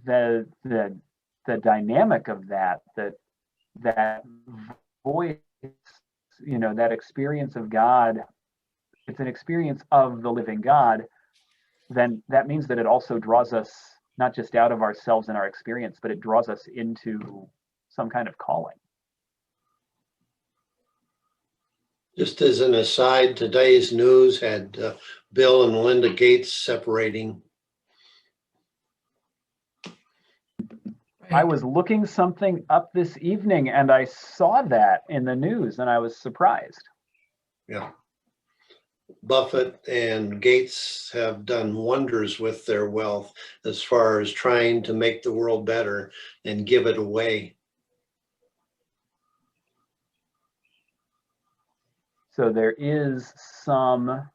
S2: the dynamic of that voice, you know, that experience of God, it's an experience of the living God, then that means that it also draws us not just out of ourselves and our experience, but it draws us into some kind of calling.
S5: Just as an aside, today's news had Bill and Melinda Gates separating.
S2: I was looking something up this evening and I saw that in the news and I was surprised.
S5: Yeah. Buffett and Gates have done wonders with their wealth as far as trying to make the world better and give it away.
S2: So there is some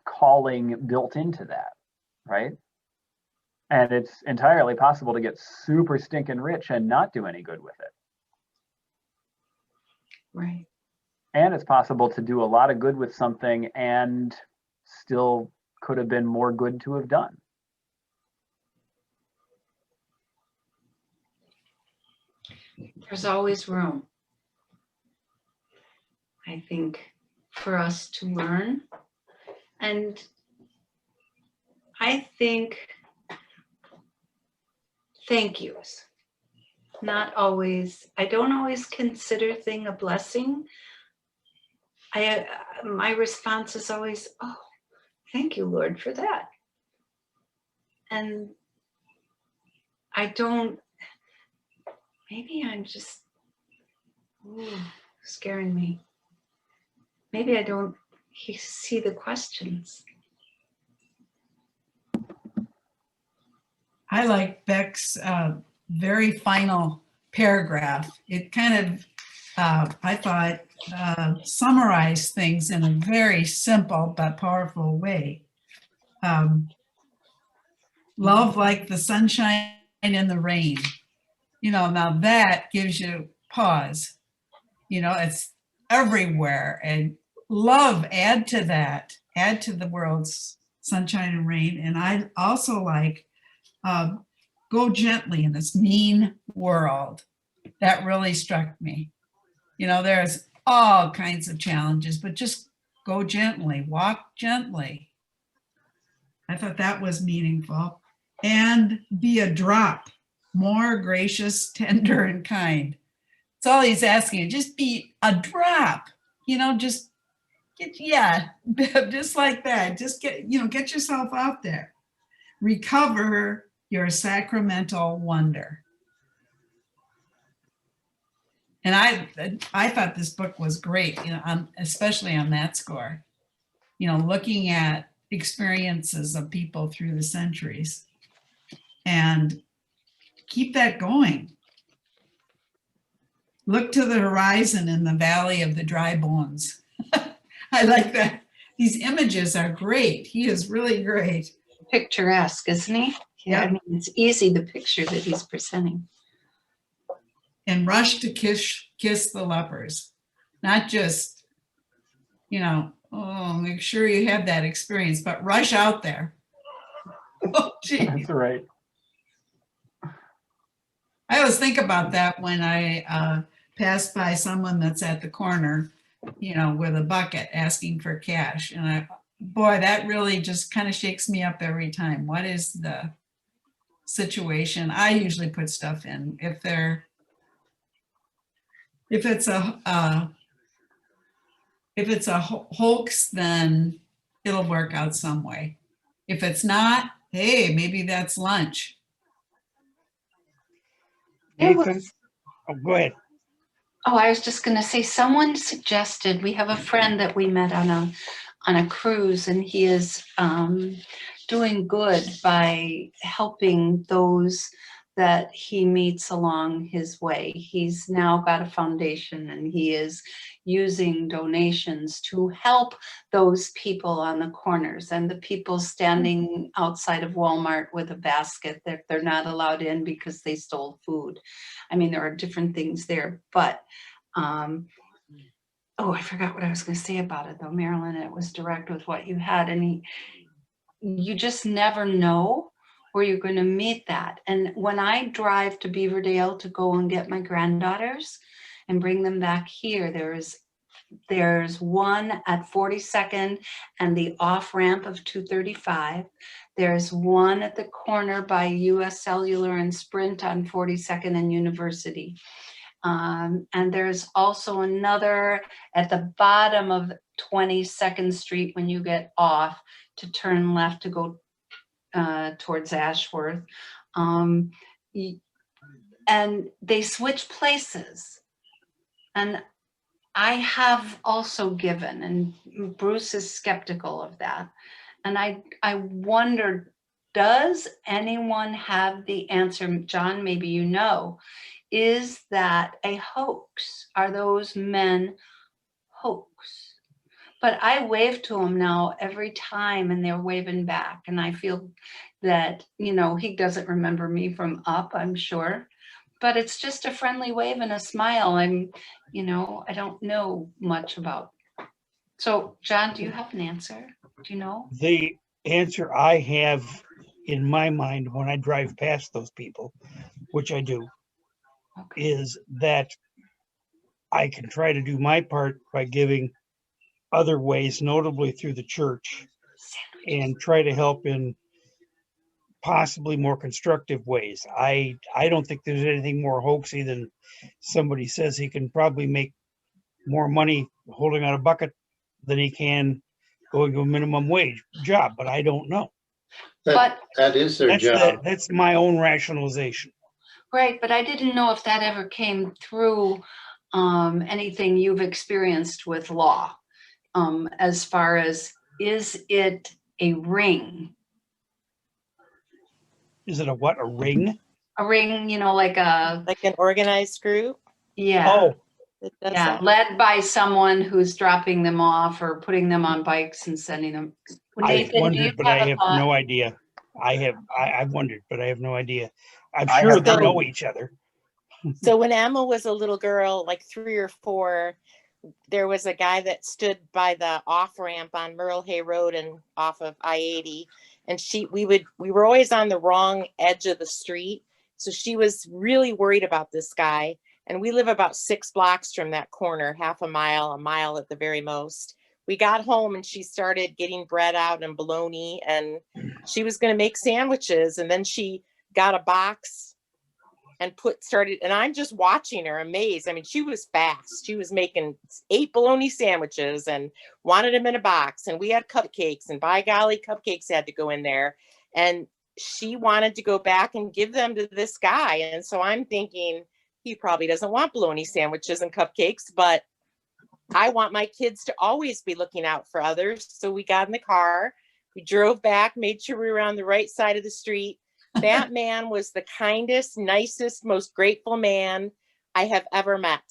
S2: calling built into that, right? And it's entirely possible to get super stinking rich and not do any good with it.
S1: Right.
S2: And it's possible to do a lot of good with something and still could have been more good to have done.
S1: There's always room, I think, for us to learn. And I think thank yous. Not always, I don't always consider thing a blessing. My response is always, oh, thank you, Lord, for that. And I don't, maybe I'm just scaring me. Maybe I don't see the questions.
S6: I like Beck's very final paragraph. It kind of, I thought, summarized things in a very simple but powerful way. Love like the sunshine and the rain. You know, now that gives you pause. You know, it's everywhere. And love, add to that, add to the world's sunshine and rain. And I also like, go gently in this mean world. That really struck me. You know, there's all kinds of challenges, but just go gently, walk gently. I thought that was meaningful. And be a drop, more gracious, tender, and kind. That's all he's asking. Just be a drop, you know, just get, yeah, just like that. Just get, you know, get yourself out there. Recover your sacramental wonder. And I thought this book was great, you know, especially on that score. You know, looking at experiences of people through the centuries, and keep that going. Look to the horizon in the valley of the dry bones. I like that. These images are great. He is really great.
S1: Picturesque, isn't he? Yeah, I mean, it's easy, the picture that he's presenting.
S6: And rush to kiss the lepers. Not just, you know, oh, make sure you have that experience, but rush out there. Oh, geez.
S2: That's right.
S6: I always think about that when I pass by someone that's at the corner, you know, with a bucket asking for cash. And boy, that really just kind of shakes me up every time. What is the situation? I usually put stuff in. If it's a hoax, then it'll work out some way. If it's not, hey, maybe that's lunch.
S3: Nathan, oh, go ahead.
S1: Oh, I was just going to say, someone suggested, we have a friend that we met on a cruise, and he is doing good by helping those that he meets along his way. He's now got a foundation, and he is using donations to help those people on the corners and the people standing outside of Walmart with a basket that they're not allowed in because they stole food. I mean, there are different things there, but oh, I forgot what I was going to say about it though, Marilyn. It was direct with what you had, and you just never know where you're going to meet that. And when I drive to Beaverdale to go and get my granddaughters and bring them back here, there's one at 42nd and the off ramp of 235. There's one at the corner by US Cellular and Sprint on 42nd and University. And there's also another at the bottom of 22nd Street when you get off to turn left to go towards Ashworth. And they switch places. And I have also given, and Bruce is skeptical of that. And I wondered, does anyone have the answer? John, maybe you know. Is that a hoax? Are those men hoax? But I wave to him now every time and they're waving back. And I feel that, you know, he doesn't remember me from up, I'm sure. But it's just a friendly wave and a smile. You know, I don't know much about. So, John, do you have an answer? Do you know?
S3: The answer I have in my mind when I drive past those people, which I do,
S1: Okay.
S3: is that I can try to do my part by giving other ways, notably through the church, and try to help in possibly more constructive ways. I don't think there's anything more hoaxy than somebody says he can probably make more money holding out a bucket than he can going to a minimum wage job, but I don't know.
S1: But
S5: That is their job.
S3: That's my own rationalization.
S1: right, but I didn't know if that ever came through anything you've experienced with law, as far as, is it a ring?
S3: Is it a what? A ring?
S1: A ring, you know, like a,
S4: Like an organized group
S1: yeah.
S3: Oh,
S4: that does
S1: Yeah,
S4: that?
S1: led by someone who's dropping them off or putting them on bikes and sending them.
S3: I've
S1: Nathan, do you
S3: wondered, but I
S1: have a
S3: have
S1: thought?
S3: no idea. I've wondered, but I have no idea. I'm
S2: I
S3: sure
S2: have
S3: they
S4: no-
S3: know each other.
S4: So when Emma was a little girl, like 3 or 4, there was a guy that stood by the off ramp on Merle Hay Road and off of I-80. And we were always on the wrong edge of the street. So she was really worried about this guy. And we live about 6 blocks from that corner, half a mile at the very most. We got home and she started getting bread out and bologna, and she was going to make sandwiches. And then she got a box and and I'm just watching her amazed. I mean, she was fast. She was making 8 bologna sandwiches and wanted them in a box. And we had cupcakes, and by golly, cupcakes had to go in there. And she wanted to go back and give them to this guy. And so I'm thinking, he probably doesn't want bologna sandwiches and cupcakes, but I want my kids to always be looking out for others. So we got in the car, we drove back, made sure we were on the right side of the street. That man was the kindest, nicest, most grateful man I have ever met.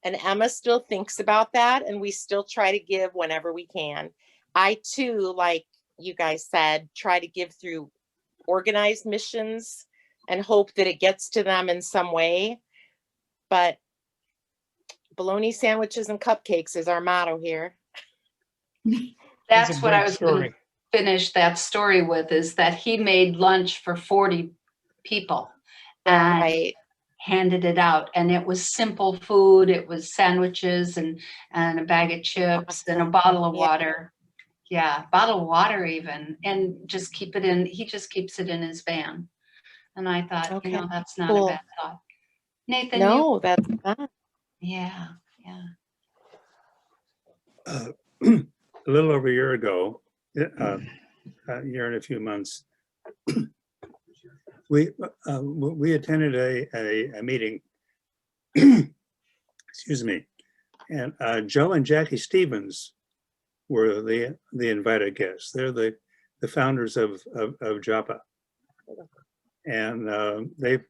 S4: And Emma still thinks about that, and we still try to give whenever we can. I too, like you guys said, try to give through organized missions and hope that it gets to them in some way. But bologna sandwiches and cupcakes is our motto here.
S3: That's
S1: That's
S3: a
S1: what I
S3: great
S1: was going
S3: story.
S1: to finish that story with, is that he made lunch for 40 people and
S4: Right.
S1: handed it out. And it was simple food. It was sandwiches and a bag of chips and a
S4: Awesome.
S1: bottle of
S4: Yeah.
S1: water. Yeah, bottle of water even. And just keep it in, he just keeps it in his van. And I thought,
S4: Okay,
S1: you know, that's not
S4: cool.
S1: a bad thought. Nathan,
S4: No, that's not.
S1: yeah, yeah.
S8: A little over a year ago, a year and a few months, we attended a meeting, excuse me, and Joe and Jackie Stevens were the invited guests. They're the founders of JAPA, and they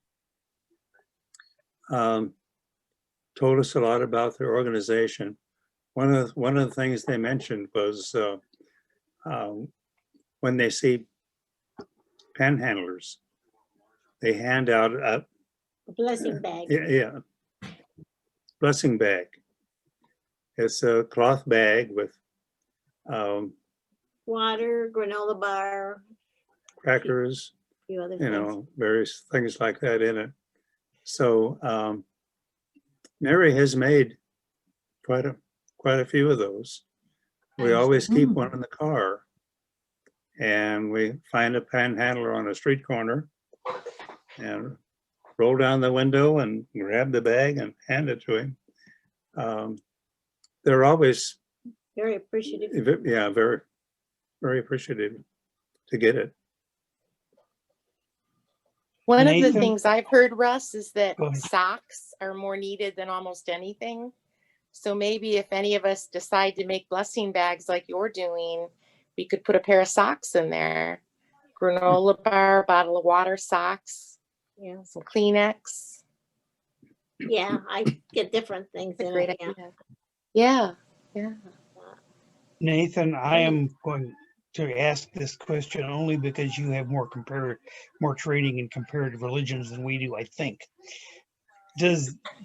S8: told us a lot about their organization. One of the things they mentioned was when they see panhandlers, they hand out a
S9: blessing bag.
S8: Yeah, blessing bag. It's a cloth bag with
S9: Water, granola bar,
S8: crackers,
S9: a few other
S8: you
S9: things.
S8: know, various things like that in it. So Mary has made quite a few of those. We always keep one in the car, and we find a panhandler on a street corner and roll down the window and grab the bag and hand it to him. They're always,
S9: Very appreciative.
S8: yeah, very, very appreciative to get it.
S4: One of the
S3: Nathan?
S4: things I've heard, Russ, is that
S3: Go ahead.
S4: socks are more needed than almost anything. So maybe if any of us decide to make blessing bags like you're doing, we could put a pair of socks in there. Granola bar, bottle of water, socks,
S9: Yeah,
S4: some Kleenex.
S9: yeah, I get different things
S4: It's a
S9: in
S4: great
S9: it, yeah.
S4: idea. Yeah, yeah.
S3: Nathan, I am going to ask this question only because you have more training in comparative religions than we do, I think. Do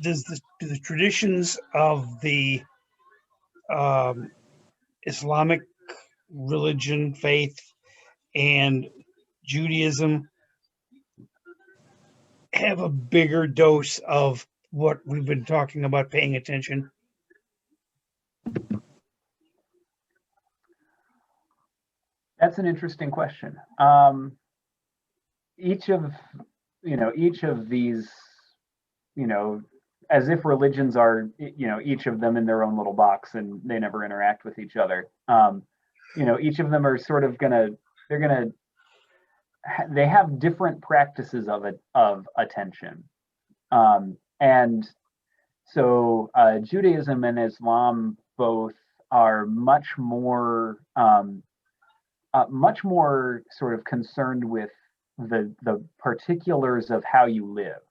S3: the traditions of the Islamic religion, faith, and Judaism have a bigger dose of what we've been talking about, paying attention?
S2: That's an interesting question. Each of these, as if religions are, each of them in their own little box and they never interact with each other. Each of them are sort of they have different practices of attention. And so Judaism and Islam both are much more sort of concerned with the particulars of how you live.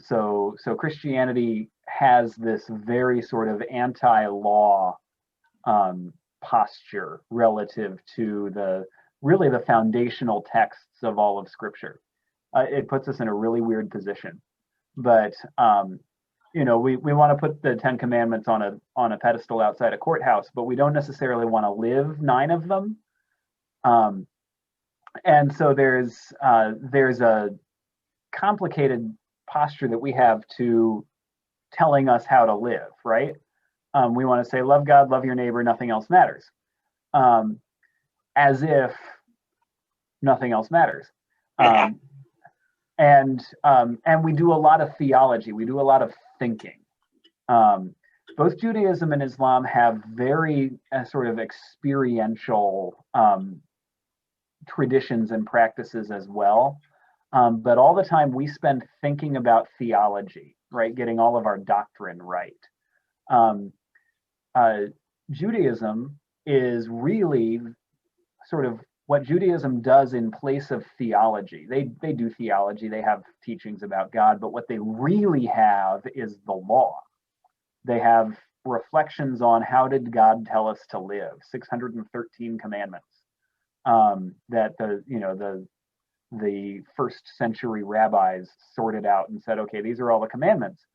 S2: So Christianity has this very sort of anti-law posture relative to the foundational texts of all of Scripture. It puts us in a really weird position, but we want to put the 10 Commandments on a pedestal outside a courthouse, but we don't necessarily want to live 9 of them. And so there's a complicated posture that we have to telling us how to live, right? We want to say, love God, love your neighbor, nothing else matters. As if nothing else matters. And we do a lot of theology. We do a lot of thinking. Both Judaism and Islam have very sort of experiential traditions and practices as well. But all the time we spend thinking about theology, right? Getting all of our doctrine right. Judaism is really sort of what Judaism does in place of theology. They do theology, they have teachings about God, but what they really have is the law. They have reflections on how did God tell us to live, 613 commandments that the first century rabbis sorted out and said, okay, these are all the commandments,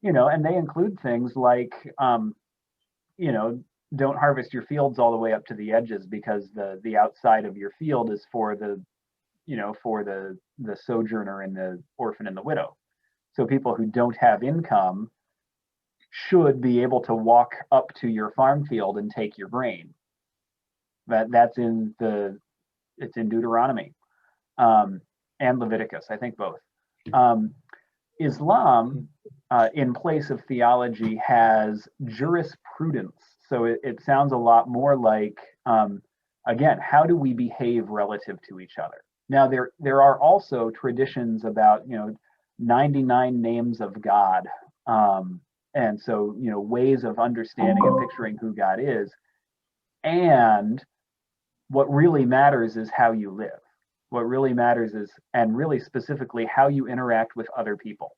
S2: and they include things like, don't harvest your fields all the way up to the edges because the outside of your field is for the sojourner and the orphan and the widow. So people who don't have income should be able to walk up to your farm field and take your grain. It's in Deuteronomy and Leviticus, I think both. Islam, in place of theology, has jurisprudence. So it sounds a lot more like, again, how do we behave relative to each other? Now, there are also traditions about, 99 names of God. And so, ways of understanding and picturing who God is. And what really matters is how you live. What really matters is, and really specifically, how you interact with other people.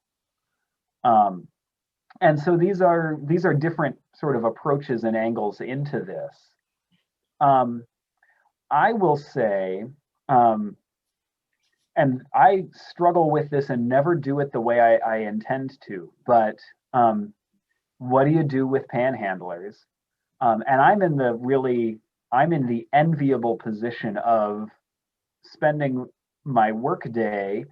S2: And so these are different sort of approaches and angles into this. I will say, and I struggle with this and never do it the way I intend to, but what do you do with panhandlers? And I'm in the really I'm in the enviable position of spending my work day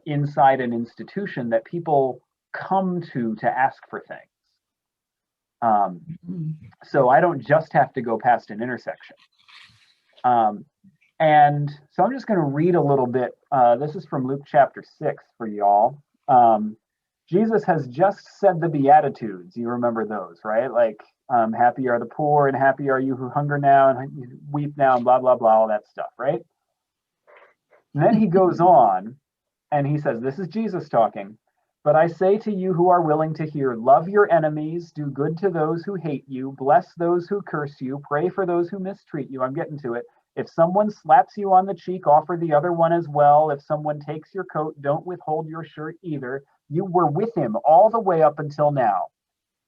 S2: inside an institution that people come to ask for things. So I don't just have to go past an intersection. And so I'm just going to read a little bit. This is from Luke chapter 6 for y'all. Jesus has just said the Beatitudes. You remember those, right? Like, happy are the poor and happy are you who hunger now and weep now and blah, blah, blah, all that stuff, right? And then he goes on and he says, this is Jesus talking. But I say to you who are willing to hear, love your enemies, do good to those who hate you, bless those who curse you, pray for those who mistreat you. I'm getting to it. If someone slaps you on the cheek, offer the other one as well. If someone takes your coat, don't withhold your shirt either. You were with him all the way up until now.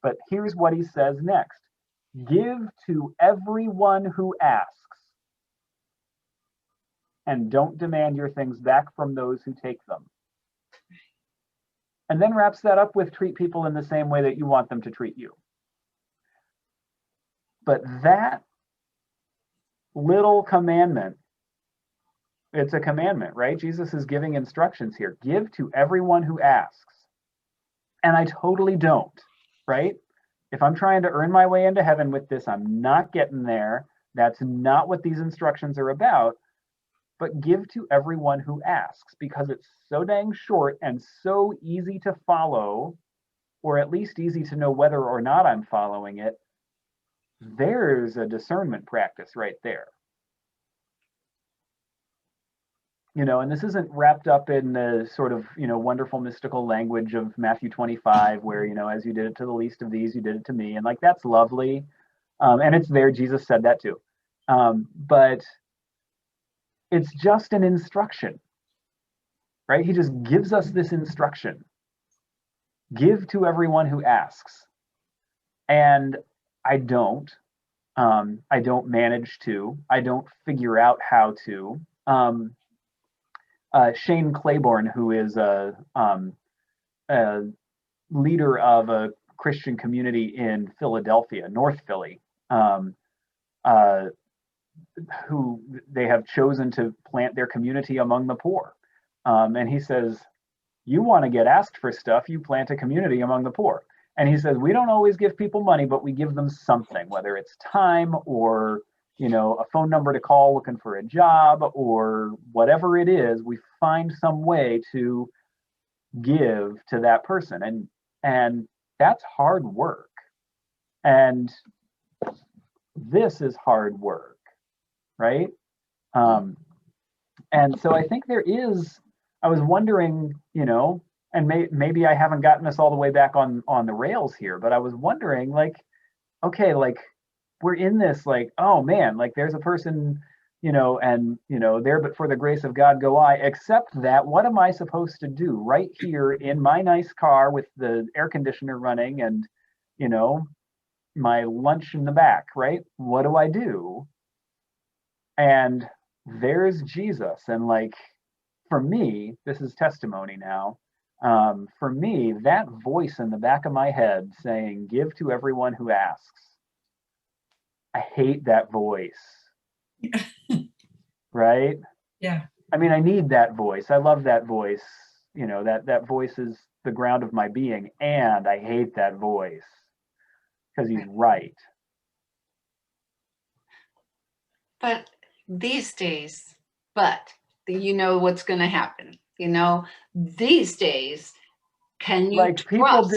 S2: But here's what he says next. Give to everyone who asks, and don't demand your things back from those who take them. And then wraps that up with treat people in the same way that you want them to treat you. But that little commandment, it's a commandment, right? Jesus is giving instructions here. Give to everyone who asks. And I totally don't, right? If I'm trying to earn my way into heaven with this, I'm not getting there. That's not what these instructions are about. But give to everyone who asks, because it's so dang short and so easy to follow, or at least easy to know whether or not I'm following it. There's a discernment practice right there. You know, and this isn't wrapped up in the sort of, you know, wonderful mystical language of Matthew 25, where, you know, as you did it to the least of these, you did it to me. And like, that's lovely. And it's there. Jesus said that too. But it's just an instruction, right? He just gives us this instruction. Give to everyone who asks. And I don't manage to, I don't figure out how to. Shane Claiborne, who is a leader of a Christian community in Philadelphia, North Philly, who they have chosen to plant their community among the poor. And he says, you want to get asked for stuff, you plant a community among the poor. And he says, we don't always give people money, but we give them something, whether it's time or, you know, a phone number to call looking for a job or whatever it is. We find some way to give to that person. And that's hard work. And this is hard work, right? And so I think there is, I was wondering, you know, and maybe I haven't gotten us all the way back on the rails here, but I was wondering, like, okay, like, we're in this, like, oh man, like there's a person, you know, and, you know, there, but for the grace of God go I, except that, what am I supposed to do right here in my nice car with the air conditioner running and, you know, my lunch in the back, right? What do I do? And there's Jesus. And like, for me, this is testimony now. For me, that voice in the back of my head saying, give to everyone who asks. I hate that voice. Right?
S6: Yeah.
S2: I mean, I need that voice. I love that voice. You know, that voice is the ground of my being. And I hate that voice because he's right.
S1: But these days, you know what's going to happen. You know, these days, can you
S2: like
S1: trust?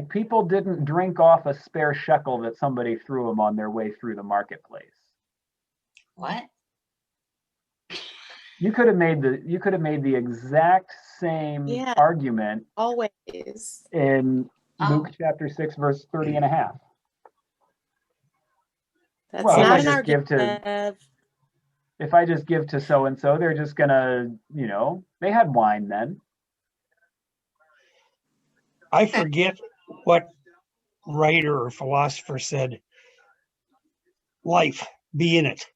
S2: people didn't drink off a spare shekel that somebody threw them on their way through the marketplace.
S1: What?
S2: You could have made the exact same argument
S4: always
S2: in Luke chapter 6, verse 30 and a half.
S4: That's
S2: well,
S4: not an argument.
S2: If I just give to so-and-so, they're just gonna, you know, they had wine then.
S3: I forget what writer or philosopher said, life, be in it.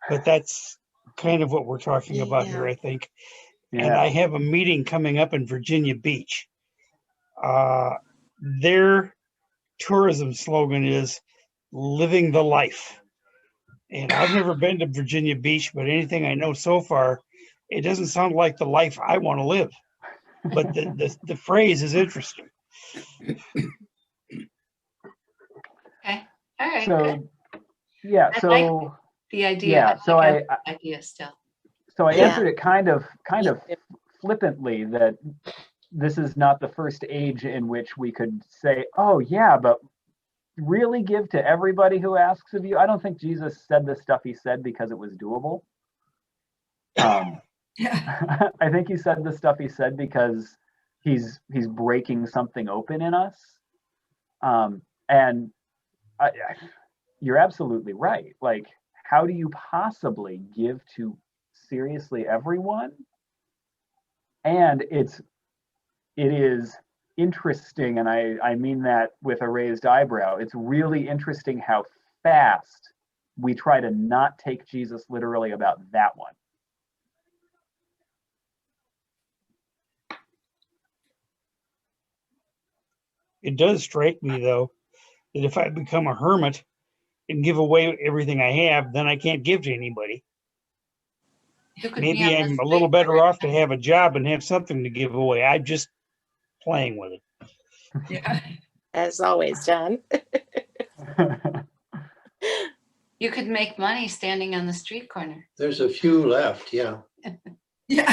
S3: But that's kind of what we're talking about here, I think. Yeah. And I have a meeting coming up in Virginia Beach. Their tourism slogan is living the life. And I've never been to Virginia Beach, but anything I know so far, it doesn't sound like the life I want to live. But the phrase is interesting.
S1: Okay. All right.
S2: So,
S1: Good.
S2: yeah,
S1: I
S2: so,
S1: like the idea.
S2: yeah, so
S1: like idea still.
S2: so I
S4: Yeah.
S2: answered it kind of flippantly that this is not the first age in which we could say, oh yeah, but really give to everybody who asks of you. I don't think Jesus said the stuff he said because it was doable.
S6: Yeah.
S2: I think he said the stuff he said because he's breaking something open in us. And you're absolutely right. Like, how do you possibly give to seriously everyone? And it is interesting, and I mean that with a raised eyebrow. It's really interesting how fast we try to not take Jesus literally about that one.
S3: It does strike me, though, that if I become a hermit and give away everything I have, then I can't give to anybody.
S1: You could be
S3: Maybe
S1: on the
S3: I'm a little
S1: street
S3: better
S1: corner.
S3: off to have a job and have something to give away. I'm just playing with it.
S6: Yeah.
S4: As always, John.
S1: You could make money standing on the street corner.
S5: There's a few left, yeah.
S6: Yeah.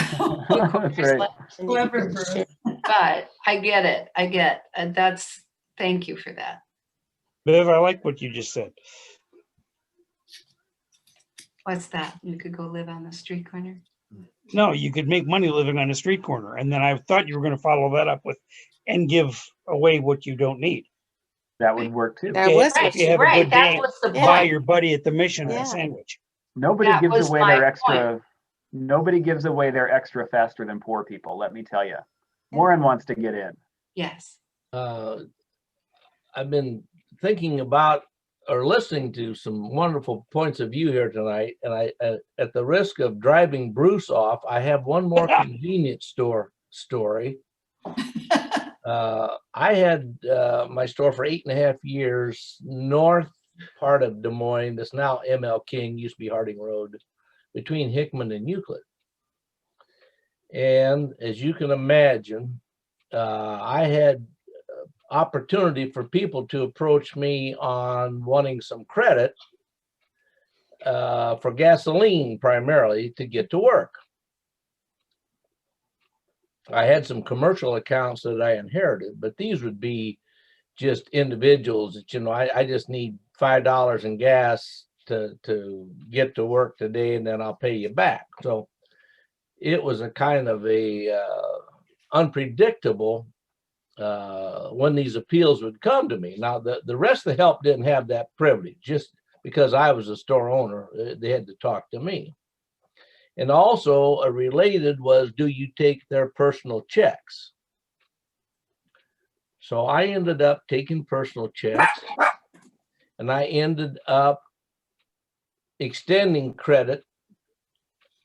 S2: That's right.
S4: And you can
S6: Clever, Bruce.
S4: share.
S1: But I get it. Thank you for that.
S3: Bev, I like what you just said.
S1: What's that? You could go live on the street corner?
S3: No, you could make money living on a street corner. And then I thought you were going to follow that up with and give away what you don't need.
S2: That would work too.
S4: That was
S3: If you have a good
S1: That
S3: day,
S1: was the
S3: buy
S1: point.
S3: your buddy at the mission
S4: Yeah.
S3: a sandwich.
S2: Nobody
S1: That
S2: gives
S1: was
S2: away
S1: my
S2: their extra. Nobody gives away their extra faster than poor people. Let me tell you. Warren wants to get in.
S1: Yes.
S10: I've been thinking about or listening to some wonderful points of view here tonight, and I, at the risk of driving Bruce off, I have one more convenience store story. I had my store for 8.5 years, north part of Des Moines. That's now ML King, used to be Harding Road, between Hickman and Euclid. And as you can imagine, I had opportunity for people to approach me on wanting some credit for gasoline, primarily to get to work. I had some commercial accounts that I inherited, but these would be just individuals that, you know, I just need $5 in gas to get to work today, and then I'll pay you back. So it was a kind of a unpredictable when these appeals would come to me. Now, the rest of the help didn't have that privilege. Just because I was a store owner, they had to talk to me. And also a related was, do you take their personal checks? So I ended up taking personal checks, and I ended up extending credit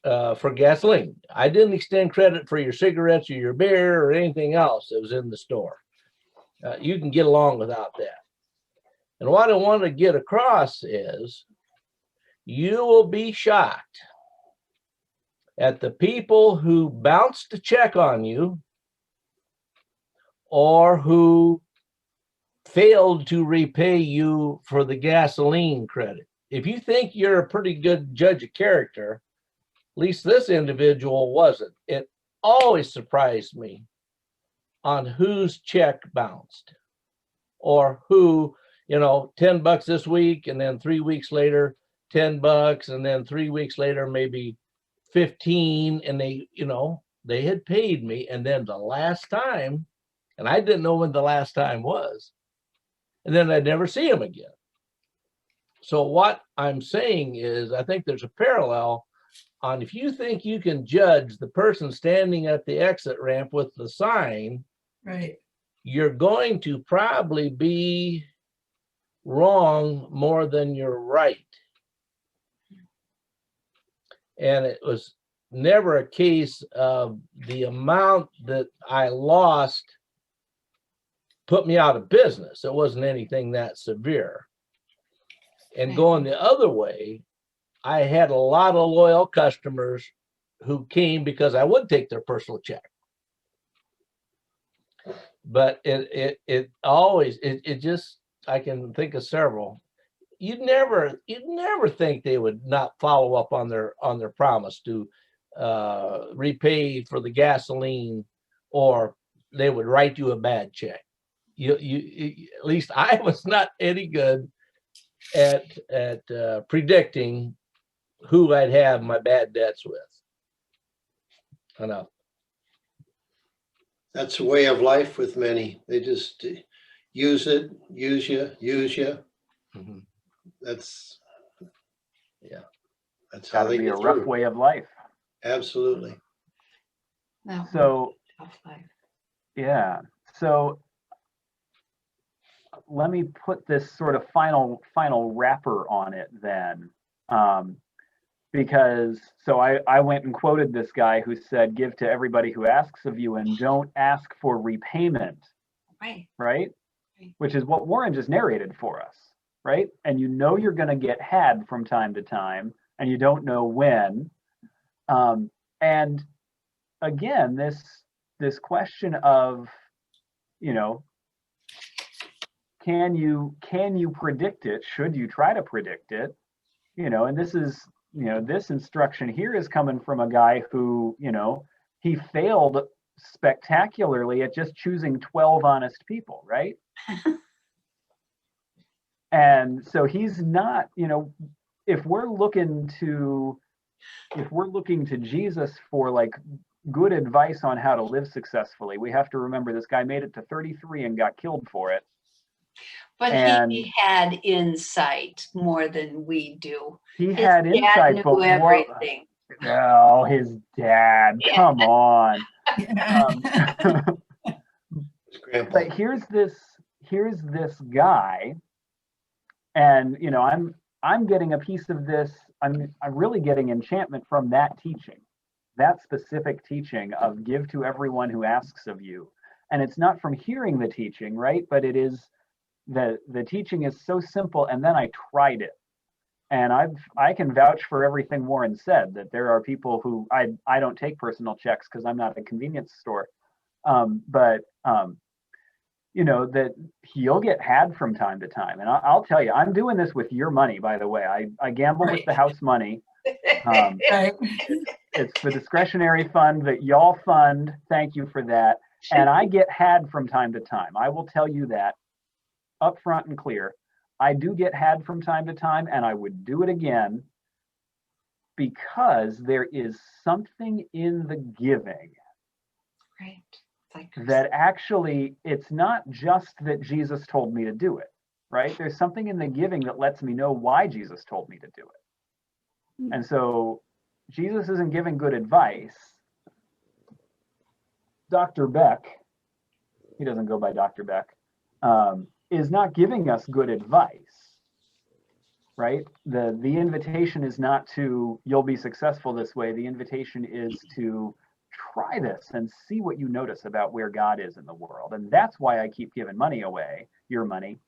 S10: for gasoline. I didn't extend credit for your cigarettes or your beer or anything else that was in the store. You can get along without that. And what I want to get across is, you will be shocked at the people who bounced a check on you or who failed to repay you for the gasoline credit. If you think you're a pretty good judge of character, at least this individual wasn't. It always surprised me on whose check bounced, or who, you know, $10 this week, and then 3 weeks later, $10, and then 3 weeks later, maybe 15, and they, you know, they had paid me. And then the last time, and I didn't know when the last time was, and then I'd never see him again. So what I'm saying is, I think there's a parallel on, if you think you can judge the person standing at the exit ramp with the sign,
S6: Right.
S10: you're going to probably be wrong more than you're right. And it was never a case of the amount that I lost put me out of business. It wasn't anything that severe. And going the other way, I had a lot of loyal customers who came because I would take their personal check. But it always, it just, I can think of several. You'd never think they would not follow up on their promise to repay for the gasoline, or they would write you a bad check. You at least I was not any good at predicting who I'd have my bad debts with. I know.
S5: That's a way of life with many. They just use it, use you.
S10: Mm-hmm.
S5: That's,
S10: Yeah.
S5: That's how
S2: Gotta
S5: they
S2: be
S5: get
S2: a rough
S5: through.
S2: way of life.
S5: Absolutely.
S1: No,
S2: So
S1: tough life.
S2: yeah, so let me put this sort of final wrapper on it then. Because so I went and quoted this guy who said, give to everybody who asks of you and don't ask for repayment,
S1: Right.
S2: right?
S1: Right.
S2: Which is what Warren just narrated for us, right? And you know you're going to get had from time to time, and you don't know when. And again, this question of, you know, can you predict it? Should you try to predict it? You know, and this is, you know, this instruction here is coming from a guy who, you know, he failed spectacularly at just choosing 12 honest people, right? And so he's not, you know, if we're looking to Jesus for like good advice on how to live successfully, we have to remember this guy made it to 33 and got killed for it.
S1: But
S2: And
S1: he had insight more than we do.
S2: he
S1: His
S2: had
S1: dad
S2: insight,
S1: knew
S2: but what?
S1: everything.
S2: Oh, his dad!
S1: Yeah.
S2: Come on.
S5: Grandpa.
S2: But here's this guy, and you know, I'm getting a piece of this. I'm really getting enchantment from that teaching, that specific teaching of give to everyone who asks of you. And it's not from hearing the teaching, right? But it is the teaching is so simple. And then I tried it, and I can vouch for everything Warren said, that there are people who I don't take personal checks because I'm not a convenience store. You know, that he'll get had from time to time. And I'll tell you, I'm doing this with your money, by the way. I gamble with the house money.
S6: Right.
S2: It's the discretionary fund that y'all fund. Thank you for that. And I get had from time to time. I will tell you that up front and clear. I do get had from time to time, and I would do it again because there is something in the giving.
S1: Right. Like
S2: That actually, it's not just that Jesus told me to do it, right? There's something in the giving that lets me know why Jesus told me to do it. And so Jesus isn't giving good advice. Dr. Beck, he doesn't go by Dr. Beck, is not giving us good advice, right? The invitation is not to, you'll be successful this way. The invitation is to try this and see what you notice about where God is in the world. And that's why I keep giving money away, your money.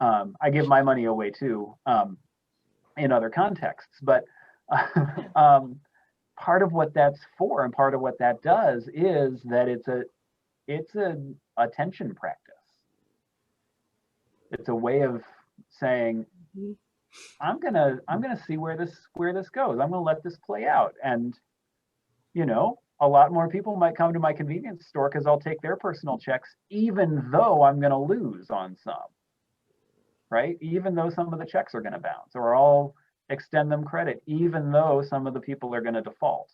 S2: I give my money away too, in other contexts. But part of what that's for, and part of what that does, is that it's a attention practice. It's a way of saying, I'm gonna see where this goes. I'm gonna let this play out. And you know, a lot more people might come to my convenience store because I'll take their personal checks, even though I'm going to lose on some, right? Even though some of the checks are going to bounce, or I'll extend them credit, even though some of the people are going to default.